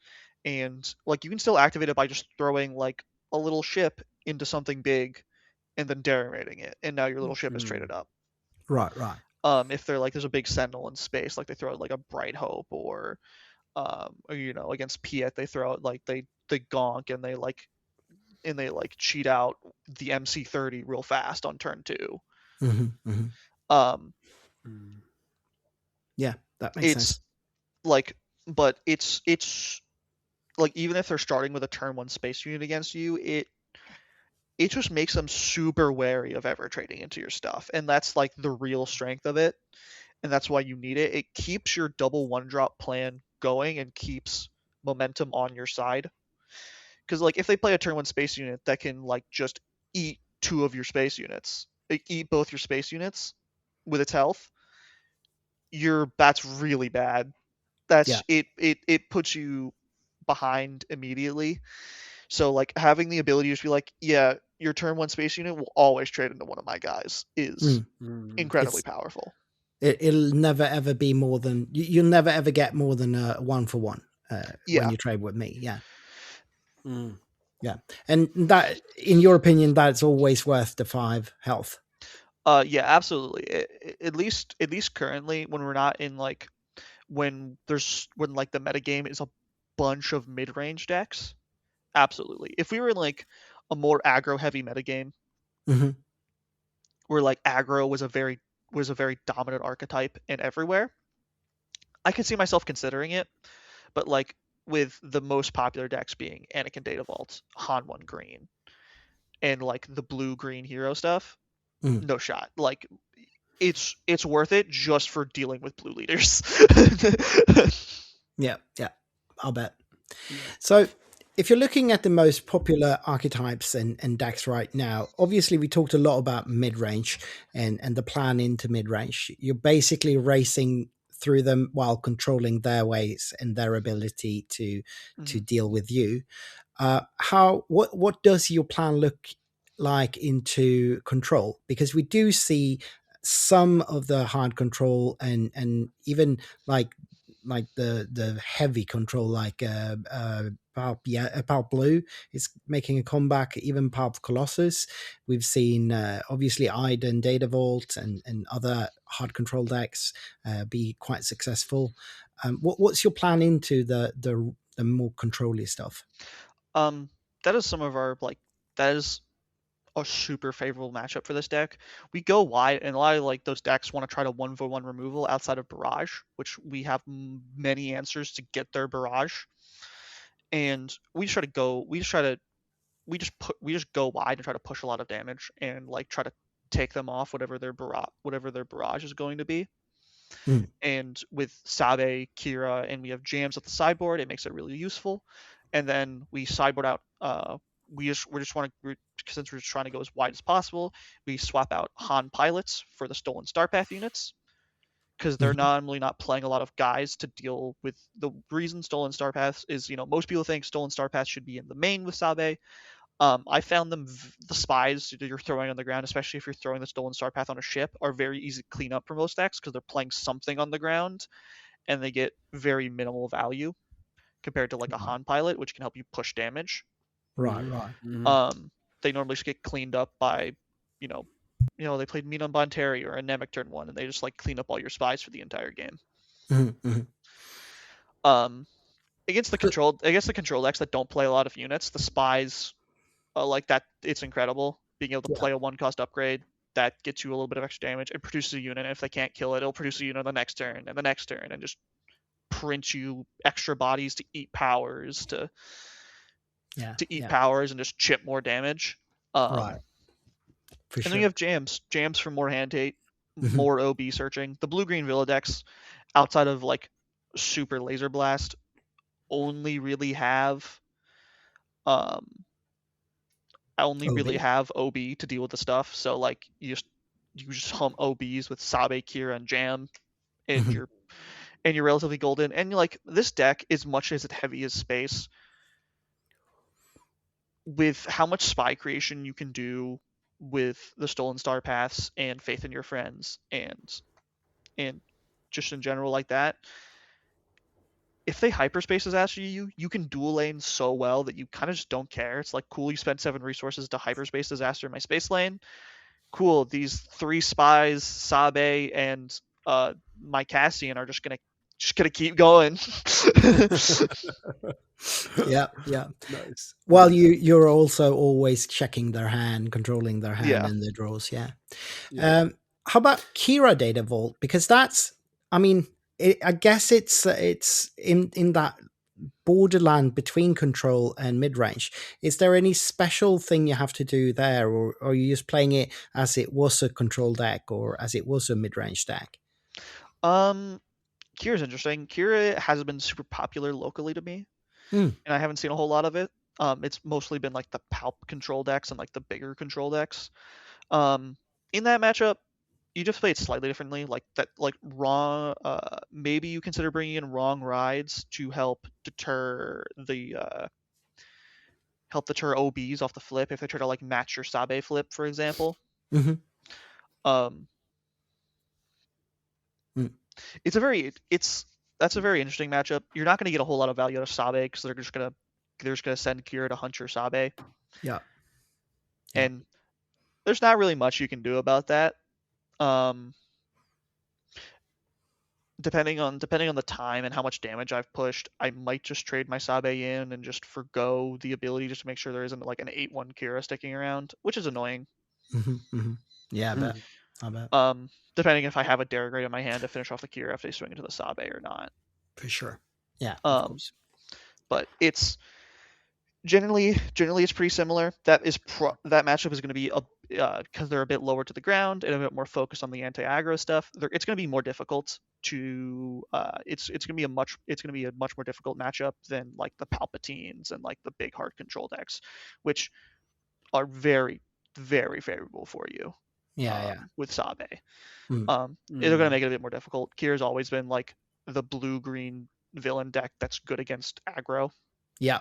and like you can still activate it by just throwing like a little ship into something big and then daring raiding it, and now your little ship is traded up. Right. If they're like there's a big sentinel in space, like they throw out like a Bright Hope, or against Piet they throw out like they gonk and they cheat out the MC30 real fast on turn 2. Yeah, that makes sense. Like, but it's like even if they're starting with a turn 1 space unit against you, it just makes them super wary of ever trading into your stuff, and that's like the real strength of it, and that's why you need it. It keeps your double 1-drop plan going and keeps momentum on your side. Because like if they play a turn 1 space unit that can like just eat 2 of your space units, eat both your space units with its health, that's really bad. That's it puts you behind immediately. So like having the ability to just be like, yeah, your turn 1 space unit will always trade into one of my guys is incredibly powerful. It'll never ever be more than you'll never ever get more than a 1-for-1 when you trade with me. Yeah, and that, in your opinion, that's always worth the 5 health. Yeah, absolutely. At least currently, when we're not in like when like the metagame is a bunch of mid-range decks. Absolutely. If we were in like a more aggro heavy metagame, where like aggro was a very dominant archetype and everywhere, I could see myself considering it. But like with the most popular decks being Anakin Data Vault, Han 1 green, and like the blue green hero stuff, no shot. Like it's worth it just for dealing with blue leaders. Yeah, I'll bet. So if you're looking at the most popular archetypes and decks right now, obviously we talked a lot about mid-range and the plan into mid-range. You're basically racing through them while controlling their ways and their ability to deal with you. What does your plan look like into control? Because we do see some of the hard control and even like the heavy control, like Pulp Blue is making a comeback, even Pulp Colossus. We've seen obviously Iden, Data Vault, and other hard control decks be quite successful. What's your plan into the more control-y stuff? That is some of our that is a super favorable matchup for this deck. We go wide, and a lot of like those decks want to try to 1-for-1 removal outside of Barrage, which we have many answers to get their Barrage. And we just go wide and try to push a lot of damage and like try to take them off whatever their barrage is going to be. And with Sabé, Kira, and we have jams at the sideboard, it makes it really useful. And then we sideboard out. Since we're just trying to go as wide as possible, we swap out Han pilots for the Stolen Starpath units, because they're normally not playing a lot of guys to deal with. The reason Stolen Starpaths is, most people think Stolen Starpaths should be in the main with Sabé. I found the spies that you're throwing on the ground, especially if you're throwing the Stolen Starpath on a ship, are very easy to clean up for most decks because they're playing something on the ground, and they get very minimal value compared to like a Han pilot, which can help you push damage. Right. They normally just get cleaned up by, they played Minon Bonteri or a Namek turn 1, and they just like clean up all your spies for the entire game. Against the control decks that don't play a lot of units, the spies, like that, it's incredible being able to play a 1-cost upgrade that gets you a little bit of extra damage and produces a unit. And if they can't kill it, it'll produce a unit on the next turn and the next turn, and just print you extra bodies to eat powers powers and just chip more damage. Right. Then you have jams for more hand hate, more OB searching. The blue-green Villa decks, outside of like Super Laser Blast only really have OB to deal with the stuff. So like you just hum OBs with Sabé, Kira, and Jam, and you're relatively golden. And like this deck, as much as it's heavy as space, with how much spy creation you can do with the Stolen Star Paths and Faith in Your Friends and just in general like that, if they hyperspace disaster you can dual lane so well that you kind of just don't care. It's like, cool, you spent 7 resources to hyperspace disaster in my space lane. Cool, these 3 spies, Sabé and my Cassian, are just gonna keep going. Yeah. Nice. Well, you're also always checking their hand, controlling their hand and their draws. Yeah. How about Kira Data Vault? Because that's, I mean, I guess it's in that borderland between control and mid range. Is there any special thing you have to do there, or are you just playing it as it was a control deck or as it was a mid range deck? Kira's interesting. Kira hasn't been super popular locally to me, and I haven't seen a whole lot of it. It's mostly been like the Palp control decks and like the bigger control decks. In that matchup, you just play it slightly differently. Like that, like wrong. Maybe you consider bringing in wrong rides to help deter OBs off the flip if they try to like match your Sabé flip, for example. That's a very interesting matchup. You're not going to get a whole lot of value out of Sabé because they're just gonna send Kira to hunt your Sabé. Yeah. And there's not really much you can do about that. Depending on the time and how much damage I've pushed, I might just trade my Sabé in and just forgo the ability just to make sure there isn't like an 8-1 Kira sticking around, which is annoying. Yeah, I bet. Depending if I have a Derek Raid in my hand to finish off the Kira if they swing into the Sabé or not. For sure. Yeah, of course. But it's generally it's pretty similar. That matchup is going to be because they're a bit lower to the ground and a bit more focused on the anti-aggro stuff. It's going to be more difficult to. It's going to be a much more difficult matchup than like the Palpatines and like the big hard control decks, which are very, very favorable for you. With Sabé. They're going to make it a bit more difficult. Kira's always been like the blue-green villain deck that's good against aggro. Yeah.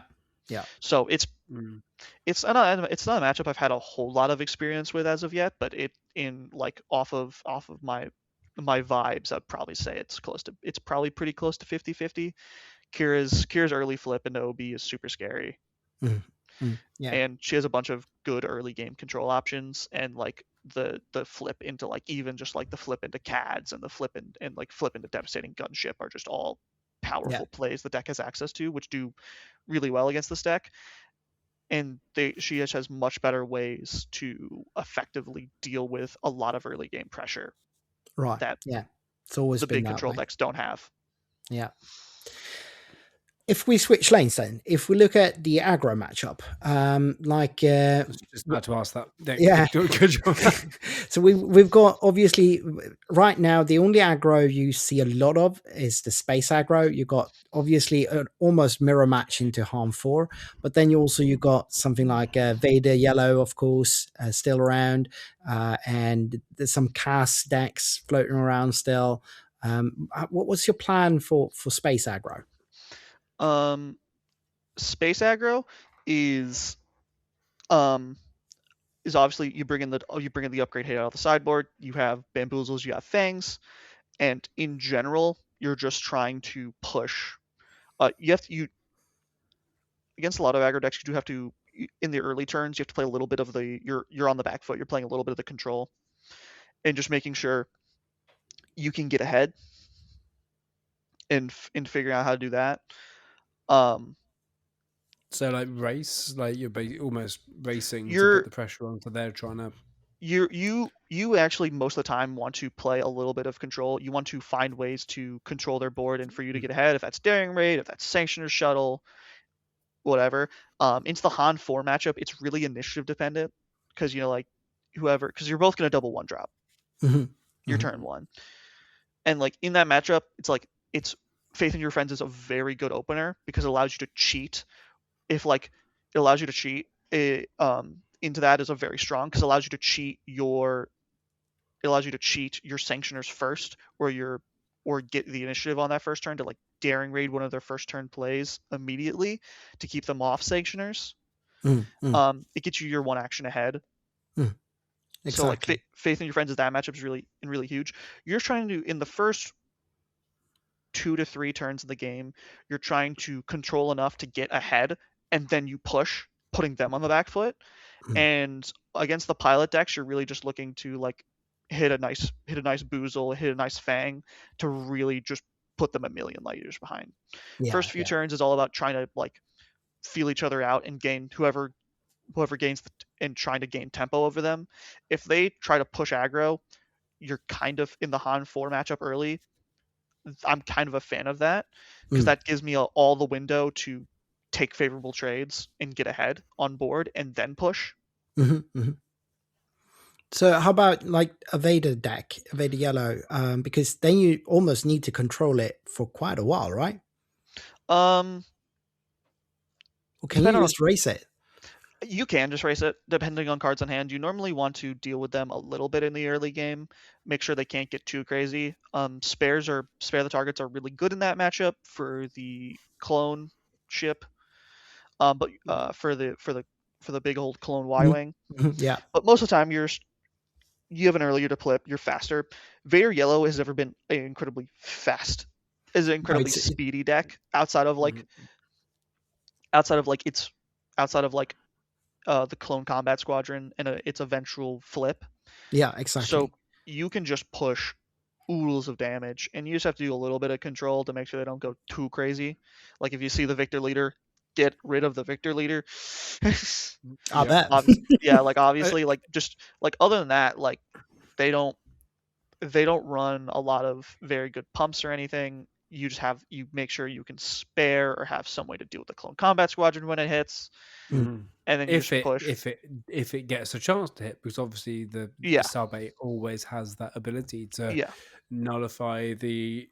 So it's not a matchup I've had a whole lot of experience with as of yet, but it in like off of my vibes, I'd probably say it's probably pretty close to 50-50. Kira's early flip into OB is super scary. Yeah. And she has a bunch of good early game control options, and like the flip into like even just like the flip into CADs and the flip into Devastating Gunship are just all powerful plays the deck has access to, which do really well against this deck. And she just has much better ways to effectively deal with a lot of early game pressure. Right. It's always the been big control decks don't have. Yeah. If we switch lanes, then, if we look at the aggro matchup, just had to ask that. Yeah. Good job. So we've got, obviously right now the only aggro you see a lot of is the space aggro. You got obviously an almost mirror match into Harm 4, but then you got something like Vader Yellow, of course, still around, and there's some cast decks floating around still. What's your plan for space aggro? Space aggro is obviously you bring in the upgrade hit out of the sideboard. You have bamboozles, you have fangs, and in general you're just trying to push. Against a lot of aggro decks, you do have to, in the early turns, you have to play a little bit of you're on the back foot. You're playing a little bit of the control, and just making sure you can get ahead and figuring out how to do that. So like race, like you're almost racing to put the pressure on, so they're trying to. You actually most of the time want to play a little bit of control. You want to find ways to control their board and for you to get ahead. If that's Daring Raid, if that's Sanctioner Shuttle, whatever. Into the Han 4 matchup, it's really initiative dependent because because you're both gonna double 1-drop your turn 1, and like in that matchup, it's Faith in Your Friends is a very good opener because it allows you to cheat. If like it allows you to cheat, Into That is a very strong because it allows you to cheat your sanctioners first, or get the initiative on that first turn to like daring raid one of their first turn plays immediately to keep them off sanctioners. It gets you your one action ahead. Exactly. So like Faith in Your Friends is that matchup is really huge. You're trying to, in the first 2 to 3 turns of the game, you're trying to control enough to get ahead, and then you push, putting them on the back foot. And against the pilot decks, you're really just looking to like hit a nice boozle, hit a nice fang to really just put them a million light years behind. First few turns is all about trying to like feel each other out and gain whoever gains and trying to gain tempo over them. If they try to push aggro, you're kind of in the Han 4 matchup early. I'm kind of a fan of that because that gives me all the window to take favorable trades and get ahead on board and then push. So how about like a Vader deck, a Vader yellow? Because then you almost need to control it for quite a while, right? Or can you just race it? You can just race it, depending on cards on hand. You normally want to deal with them a little bit in the early game, make sure they can't get too crazy. Spare the targets are really good in that matchup for the clone ship, but for the big old clone Y-wing. Yeah. But most of the time, you have an earlier to plip, you're faster. Vader Yellow has never been an incredibly fast, is an incredibly speedy deck outside of the Clone Combat Squadron and its eventual flip. Yeah, exactly. So you can just push oodles of damage, and you just have to do a little bit of control to make sure they don't go too crazy. Like if you see the Victor leader, get rid of the Victor leader. I bet. Yeah, like obviously, like just like other than that, like they don't run a lot of very good pumps or anything. You make sure you can spare or have some way to deal with the Clone Combat Squadron when it hits. And then you just push. If it gets a chance to hit, because obviously the Sabé always has that ability to nullify the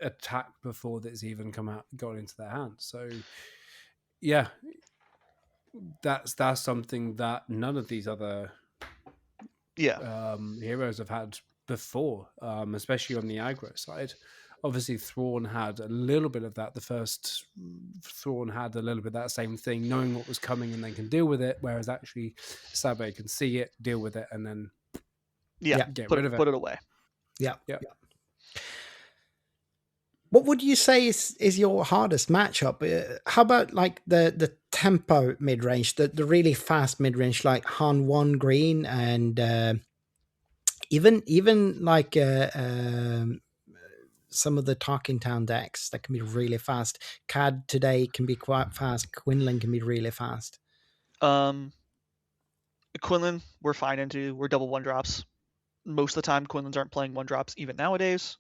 attack before that's even gone into their hands. So yeah, that's something that none of these other heroes have had before, especially on the aggro side. Obviously, Thrawn had a little bit of that. The first Thrawn had a little bit of that same thing, knowing what was coming and then can deal with it, whereas actually Sabé can see it, deal with it, and then get rid of it. Put it away. Yeah. What would you say is your hardest matchup? How about like the tempo mid-range, the really fast mid-range, like Han 1 green, and even like some of the Talking Town decks that can be really fast. CAD today can be quite fast. Quinlan can be really fast. Quinlan, we're fine into. We're double 1-drops. Most of the time, Quinlans aren't playing 1-drops even nowadays.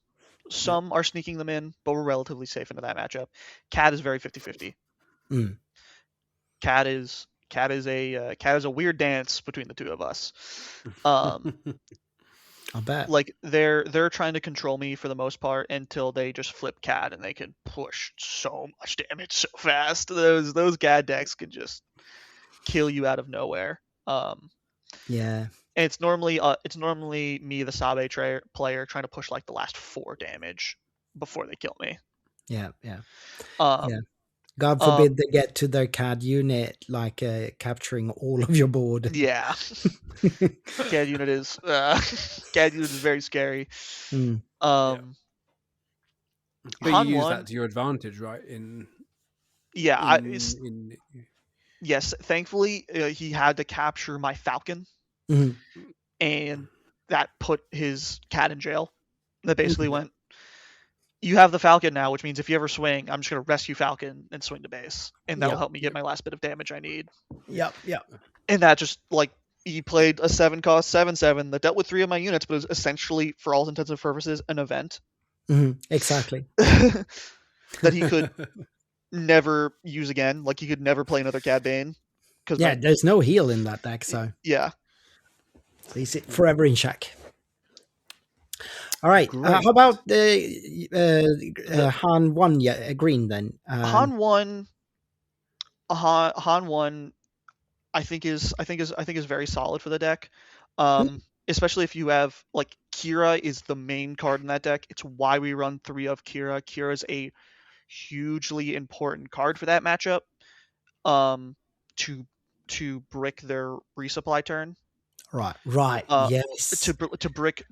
Some are sneaking them in, but we're relatively safe into that matchup. CAD is very 50-50. CAD is a weird dance between the two of us. I'll bet. Like they're trying to control me for the most part until they just flip CAD and they can push so much damage so fast. Those CAD decks can just kill you out of nowhere. Yeah. And it's normally me, the Sabé player, trying to push like the last 4 damage before they kill me. Yeah. God forbid they get to their CAD unit, like capturing all of your board. Yeah. CAD unit is very scary. But you use that to your advantage, right? Yes, thankfully he had to capture my Falcon, and that put his CAD in jail. That basically went, you have the Falcon now, which means if you ever swing, I'm just going to rescue Falcon and swing to base, and that'll help me get my last bit of damage I need. Yep. And that just, like, he played a 7-cost 7/7 that dealt with 3 of my units, but it was essentially, for all intents and purposes, an event. Exactly. That he could never use again. Like, he could never play another Cad Bane. There's no heal in that deck, so... Yeah. So he's forever in check. All right. How about the Han 1 green then? Han 1 Han 1 I think is very solid for the deck. Especially if you have like Kira is the main card in that deck. It's why we run 3 of Kira. Kira is a hugely important card for that matchup. To brick their resupply turn. Right. Yes. To brick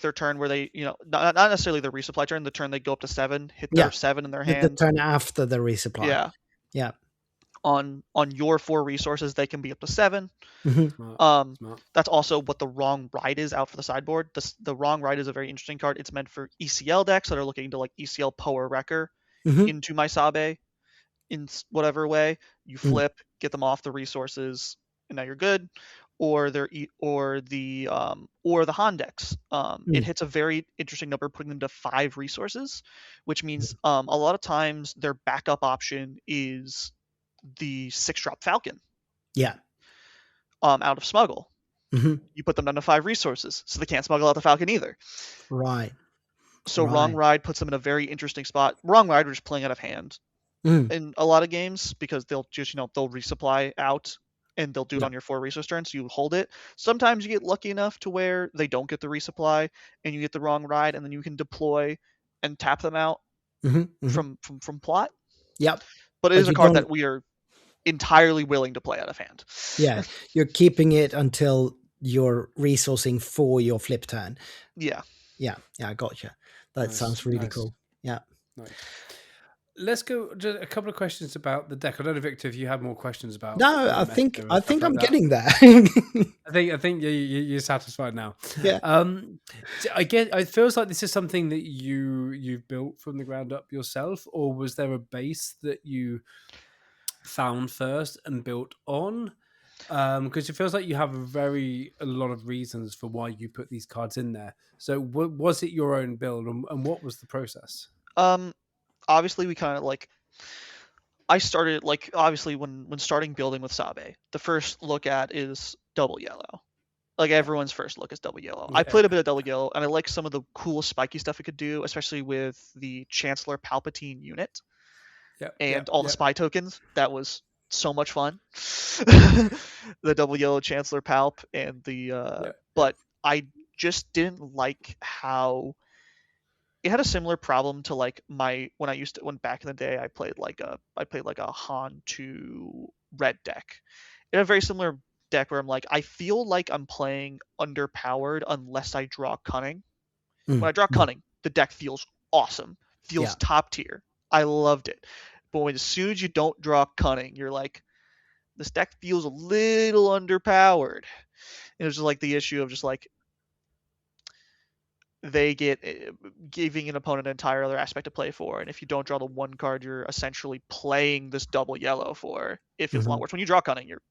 their turn where they, not necessarily the resupply turn, the turn they go up to 7, hit their 7 in their hand. The turn after the resupply. Yeah. On your 4 resources, they can be up to 7. Smart. That's also what the Wrong Ride is out for the sideboard. The Wrong Ride is a very interesting card. It's meant for ECL decks that are looking to like ECL Power Wrecker into my Sabé in whatever way. You flip, get them off the resources, and now you're good. Or the Han decks. It hits a very interesting number, putting them to 5 resources, which means a lot of times their backup option is the 6-drop Falcon. Yeah. Out of Smuggle. You put them down to 5 resources, so they can't smuggle out the Falcon either. Right. So Wrong Ride puts them in a very interesting spot. Wrong Ride, we're just playing out of hand in a lot of games because they'll just they'll resupply out and they'll do it on your 4 resource turns. So you hold it. Sometimes you get lucky enough to where they don't get the resupply and you get the Wrong Ride, and then you can deploy and tap them out from plot. Yep. But it is a card that we are entirely willing to play out of hand. Yeah, you're keeping it until you're resourcing for your flip turn. Yeah, I gotcha. That sounds really cool. Yeah. Nice. Let's go just a couple of questions about the deck. I don't know, Victor, if you have more questions about. No, I think I'm getting there. I think you're satisfied now. Yeah. It feels like this is something that you've built from the ground up yourself, or was there a base that you found first and built on? Because it feels like you have a lot of reasons for why you put these cards in there. So was it your own build, and what was the process? Obviously we kind of like, I started like, obviously when starting building with Sabé, the first look at is double yellow. Like everyone's first look is double yellow. Yeah. I played a bit of double yellow and I like some of the cool spiky stuff it could do, especially with the Chancellor Palpatine unit and all the spy tokens. That was so much fun. The double yellow Chancellor Palp and but I just didn't like how it had a similar problem to like when back in the day I played like a Han 2 red deck. It had a very similar deck where I'm like, I feel like I'm playing underpowered unless I draw Cunning. When I draw Cunning, the deck feels awesome, feels top tier. I loved it. But as soon as you don't draw Cunning, you're like, this deck feels a little underpowered. And it was just like the issue of just like, they get giving an opponent an entire other aspect to play for, and if you don't draw the one card you're essentially playing this double yellow for, it feels a lot worse. When you draw Cunning, you're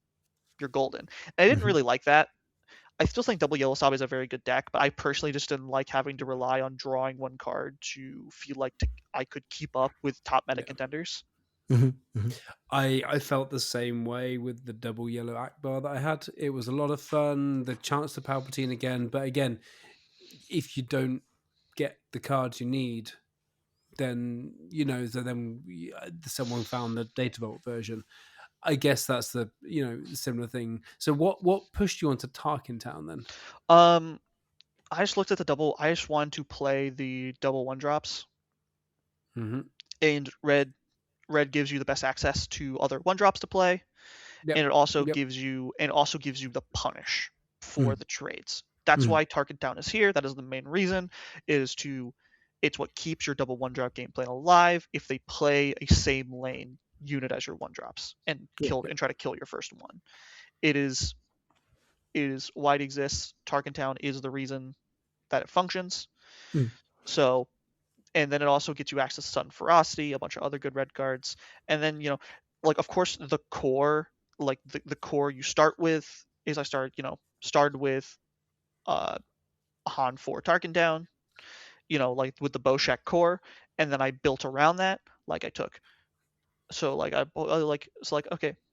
golden. And I didn't really like that. I still think double yellow Sabé is a very good deck, but I personally just didn't like having to rely on drawing one card to feel like I could keep up with top meta contenders. I felt the same way with the double yellow Akbar that I had. It was a lot of fun, the chance to Palpatine again, but again, if you don't get the cards you need, then someone found the Data Vault version. I guess that's the similar thing. So what pushed you onto Tarkin Town then? I just looked at I just wanted to play the double 1-drops, and red gives you the best access to other 1-drops to play, and it also gives you the punish for the trades. That's why Tarkin Town is here. That is the main reason. It's what keeps your double 1-drop game plan alive if they play a same lane unit as your 1-drops and try to kill your first one. It is why it exists. Tarkin Town is the reason that it functions. So, and then it also gets you access to Sudden Ferocity, a bunch of other good red cards, and then like of course the core, like the core you start with is started with Han 4 Tarkin Town, like with the Boshak core, and then I built around that. Like I took, okay, I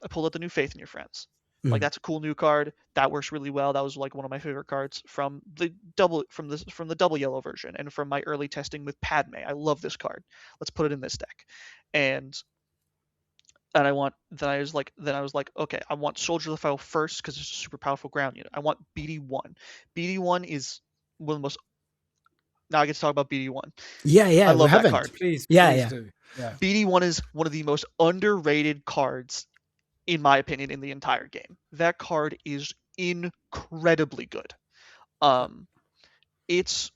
pulled out the new Faith in Your Friends. Like that's a cool new card that works really well. That was like one of my favorite cards from the double yellow version and from my early testing with Padme. I love this card. Let's put it in this deck. And I was like, okay, I want Soldier of the File first because it's a super powerful ground unit. I want BD1. BD1 is one of the most. Now I get to talk about BD1. Yeah, I love that card. Please do. BD1 is one of the most underrated cards, in my opinion, in the entire game. That card is incredibly good. It's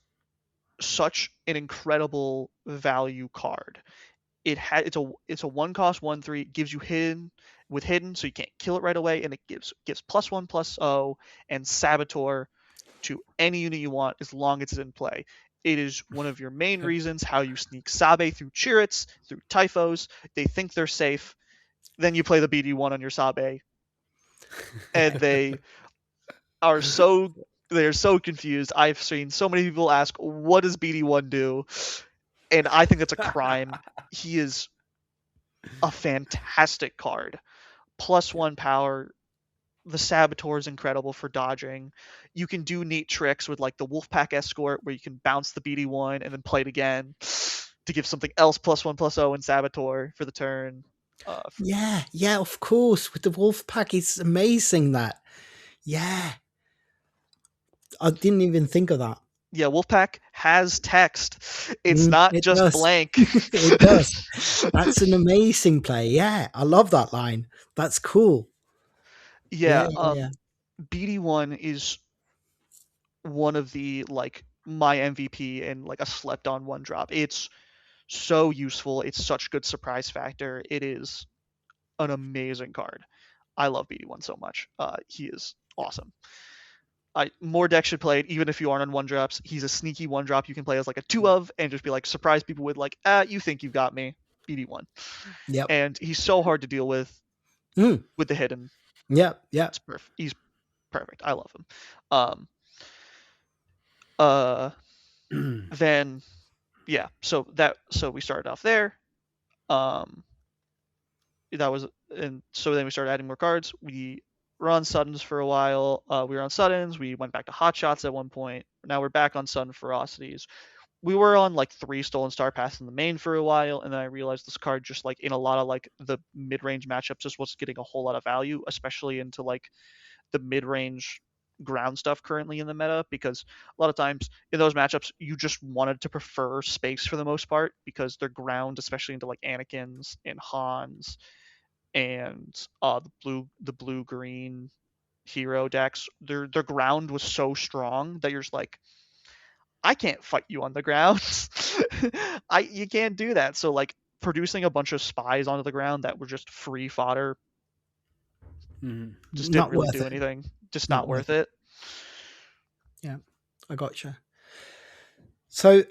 such an incredible value card. It's a 1-cost 1/3, gives you hidden, so you can't kill it right away, and it gives +1/+0 and Saboteur to any unit you want as long as it's in play. It is one of your main reasons how you sneak Sabé through Chirrits, through Typhos. They think they're safe. Then you play the BD1 on your Sabé. And they're so confused. I've seen so many people ask, what does BD1 do? And I think that's a crime. He is a fantastic card. +1 power. The Saboteur is incredible for dodging. You can do neat tricks with like the Wolfpack Escort where you can bounce the BD1 and then play it again to give something else +1/+0 and Saboteur for the turn. Yeah, of course. With the Wolfpack, it's amazing that. Yeah. I didn't even think of that. Yeah, Wolfpack has text. It's not just does. Blank. It does. That's an amazing play. Yeah, I love that line. That's cool. Yeah. BD1 is one of the like my MVP and like a slept on 1-drop. It's so useful. It's such good surprise factor. It is an amazing card. I love BD1 so much. He is awesome. More decks should play it, even if you aren't on 1-drops. He's a sneaky 1-drop you can play as like a 2 of and just be like surprise people with like, you think you've got me, BD1. Yep. And he's so hard to deal with the hidden. Yeah. He's perfect. I love him. Then yeah, so we started off there. That was, and so then we started adding more cards. We were on Suddens for a while. We were on Suddens. We went back to Hot Shots at one point. Now we're back on Sudden Ferocities. We were on like 3 Stolen Star Paths in the main for a while, and then I realized this card just like in a lot of like the mid-range matchups just wasn't getting a whole lot of value, especially into like the mid-range ground stuff currently in the meta, because a lot of times in those matchups you just wanted to prefer space for the most part because their ground, especially into like Anakins and Hans and the blue-green hero decks, their ground was so strong that you're just like, I can't fight you on the ground. You can't do that. So like producing a bunch of spies onto the ground that were just free fodder just didn't really do anything. Just not worth it. Yeah, I gotcha. So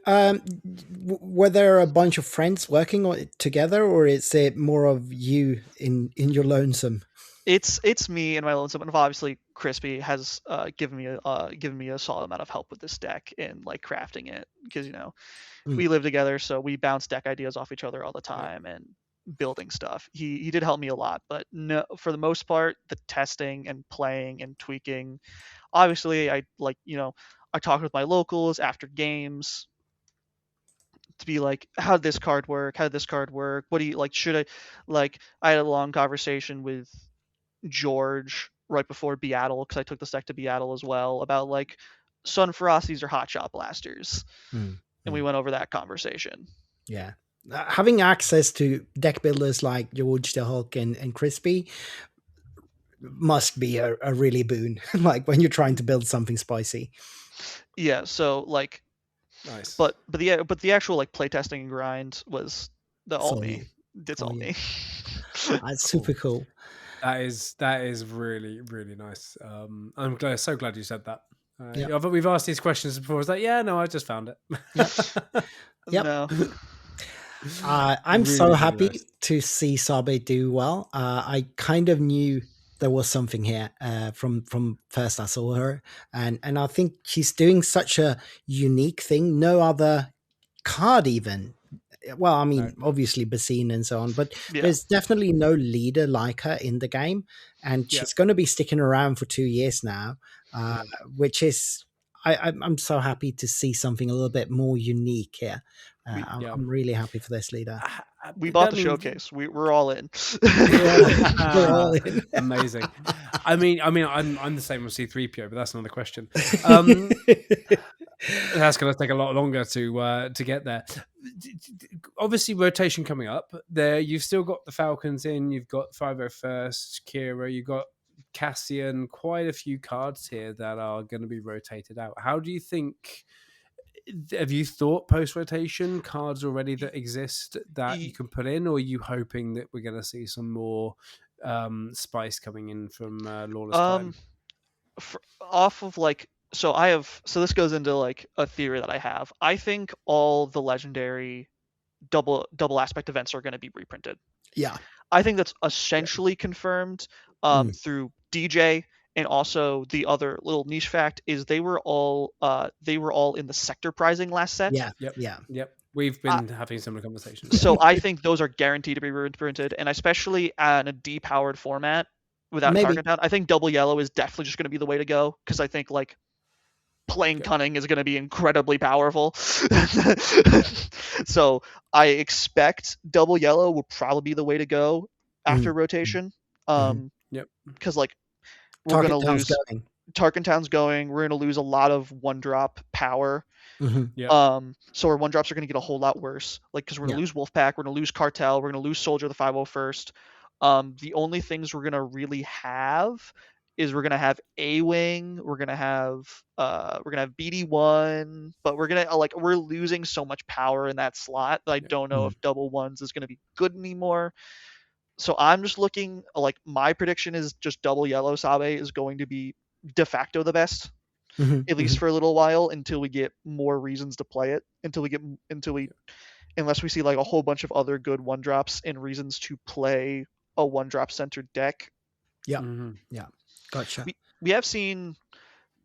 were there a bunch of friends working on it together, or is it more of you in your lonesome? It's me and my lonesome, and obviously Crispy has given me a solid amount of help with this deck and like crafting it, because we live together, so we bounce deck ideas off each other all the time and building stuff. He did help me a lot, but no, for the most part, the testing and playing and tweaking. Obviously, I talk with my locals after games to be like, how did this card work? What do you like? Should I like? I had a long conversation with George right before Beatle, because I took this deck to Beatle as well, about like Sun Ferocities or Hot Shot Blasters, and we went over that conversation. Yeah, having access to deck builders like George the Hulk and Crispy must be a really boon. Like when you're trying to build something spicy. Yeah, so like, nice. But the actual like playtesting and grind was all me. It's all me. That's super cool. That is really, really nice. I'm so glad you said that. We've asked these questions before. It's like, yeah, no, I just found it. Yep. No. I'm really, so happy to see Sabé do well. I kind of knew there was something here from first I saw her, and I think she's doing such a unique thing. No other card even well, I mean, obviously Basine and so on, but there's definitely no leader like her in the game, and she's going to be sticking around for 2 years now, which is I'm so happy to see something a little bit more unique here. I'm really happy for this leader. We bought the showcase. We're all in. We're all in. Amazing. I mean, I'm the same with C3PO, but that's another question. That's going to take a lot longer to get there. Obviously, rotation coming up. There, you've still got the Falcons in. You've got 501st, Kira. You've got Cassian. Quite a few cards here that are going to be rotated out. How do you think? Have you thought post-rotation cards already that exist that you can put in, or are you hoping that we're going to see some more spice coming in from Lawless Time? Off of like, so this goes into like a theory that I have. I think all the legendary double aspect events are going to be reprinted. Yeah. I think that's essentially confirmed through DJ. And also the other little niche fact is they were all in the sector prizing last set. Yep. We've been having similar conversations. So I think those are guaranteed to be reprinted, and especially in a depowered format without target down, I think double yellow is definitely just going to be the way to go, because I think like playing cunning is going to be incredibly powerful. So I expect double yellow will probably be the way to go after rotation. Because like, we're going to lose Tarkentown's going. We're going to lose a lot of one drop power. So our one drops are going to get a whole lot worse. Like, because we're going to lose Wolfpack, we're going to lose Cartel, we're going to lose Soldier the 501st. The only things we're going to really have is we're going to have A-Wing, we're going to have BD1, but we're going to we're losing so much power in that slot that I don't know if double ones is going to be good anymore. So I'm just looking, like, my prediction is just double yellow Sabé is going to be de facto the best, at least for a little while, until we get more reasons to play it, unless we see like a whole bunch of other good one drops and reasons to play a one drop centered deck. Yeah. Gotcha. We have seen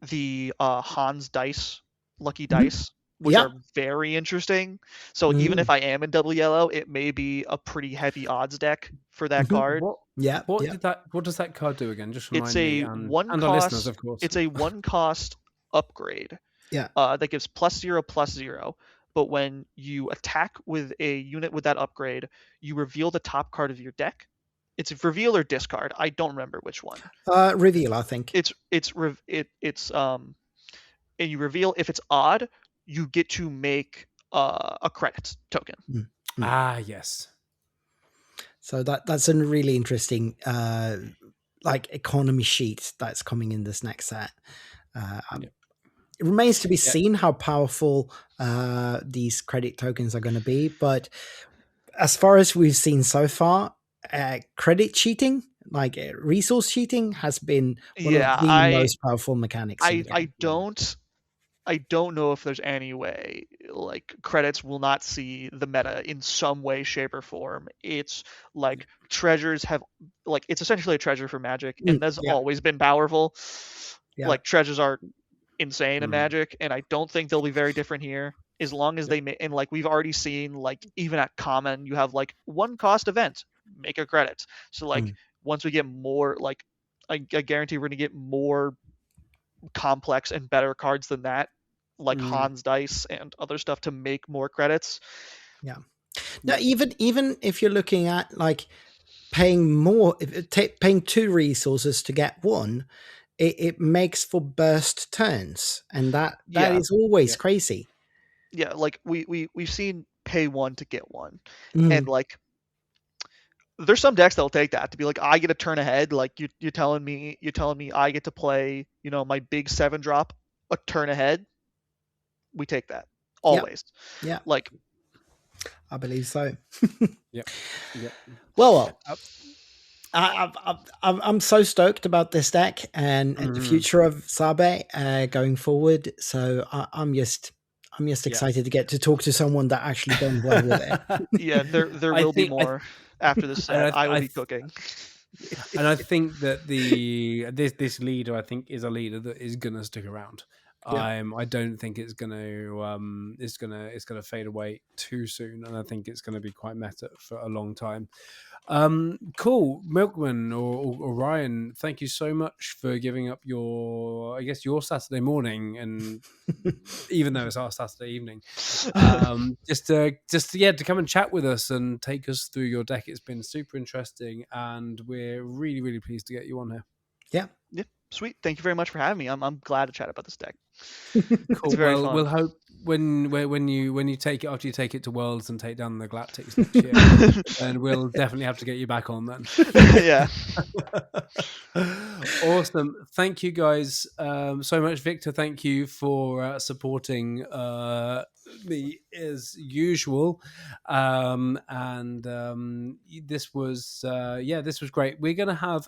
the Hans dice, lucky dice, which are very interesting. So even if I am in double yellow, it may be a pretty heavy odds deck for that card. What does that card do again? Just remind me. And our listeners, of course. It's a one cost upgrade. That gives +0/+0. But when you attack with a unit with that upgrade, you reveal the top card of your deck. It's reveal or discard. I don't remember which one. Reveal, I think. And you reveal. If it's odd, you get to make a credit token. Yes. So that's a really interesting economy sheet that's coming in this next set. It remains to be seen how powerful these credit tokens are going to be, but as far as we've seen so far, credit cheating, like resource cheating, has been one of the most powerful mechanics. I don't know if there's any way like credits will not see the meta in some way, shape, or form. It's like treasures have it's essentially a treasure for Magic, and that's always been powerful. Like treasures are insane in Magic, and I don't think they'll be very different here. As long as they and like we've already seen, like even at common, you have like one cost event, make a credit. So like once we get more, like I guarantee we're gonna get more complex and better cards than that, like Hans dice and other stuff to make more credits. Now even if you're looking at like paying 2 resources to get one, it makes for burst turns, and that is always crazy. Like we've seen pay 1 to get 1, and like there's some decks that'll take that to be like, I get a turn ahead. Like you're telling me I get to play, my big 7 drop a turn ahead. We take that always. Like I believe so. Yep. Well, I'm so stoked about this deck and the future of Sabé going forward. So I'm just excited to get to talk to someone that actually done well with it. There will be more after this set. I will be cooking. And I think that this leader, I think, is a leader that is gonna stick around. I don't think it's gonna fade away too soon, and I think it's gonna be quite meta for a long time. Cool, Milkman or Ryan, thank you so much for giving up your Saturday morning, and even though it's our Saturday evening, just to come and chat with us and take us through your deck. It's been super interesting, and we're really, really pleased to get you on here. Yeah, sweet. Thank you very much for having me. I'm glad to chat about this deck. Cool. Well, we'll hope when you take it, after you take it to Worlds and take down the Galactics next year, then we'll definitely have to get you back on then. Yeah. Awesome. Thank you guys so much. Victor, thank you for supporting me as usual. This was great. We're gonna have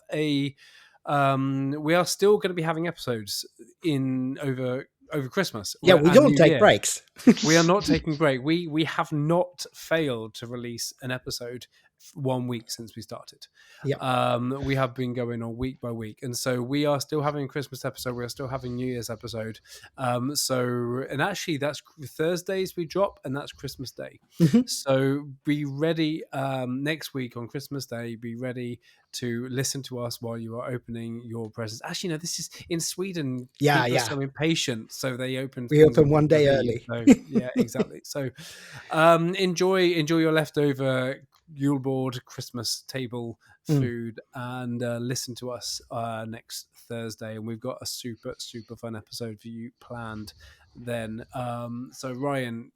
we are still going to be having episodes over Christmas. Yeah, we don't take breaks. We are not taking break. We have not failed to release an episode 1 week since we started. Yeah. We have been going on week by week, and so we are still having a Christmas episode. We are still having New Year's episode. And actually, that's Thursdays we drop, and that's Christmas Day. Mm-hmm. So be ready next week on Christmas Day. Be ready to listen to us while you are opening your presents. Actually, no, this is in Sweden. Yeah. So impatient, so we open one day early. So, yeah, exactly. So enjoy your leftover Yule board Christmas table food, and listen to us next Thursday, and we've got a super fun episode for you planned then. So Ryan,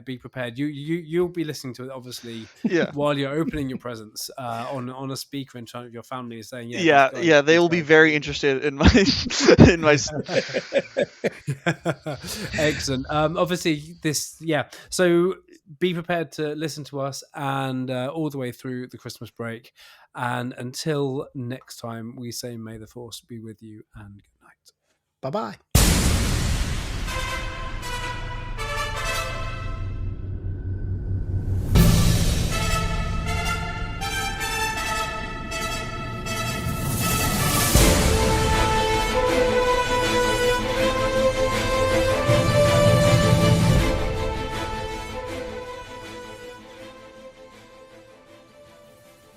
be prepared. You'll be listening to it obviously while you're opening your presents on a speaker in front of your family, saying they will be very interested in my in my excellent. Obviously so be prepared to listen to us and all the way through the Christmas break, and until next time we say may the force be with you and good night. Bye-bye.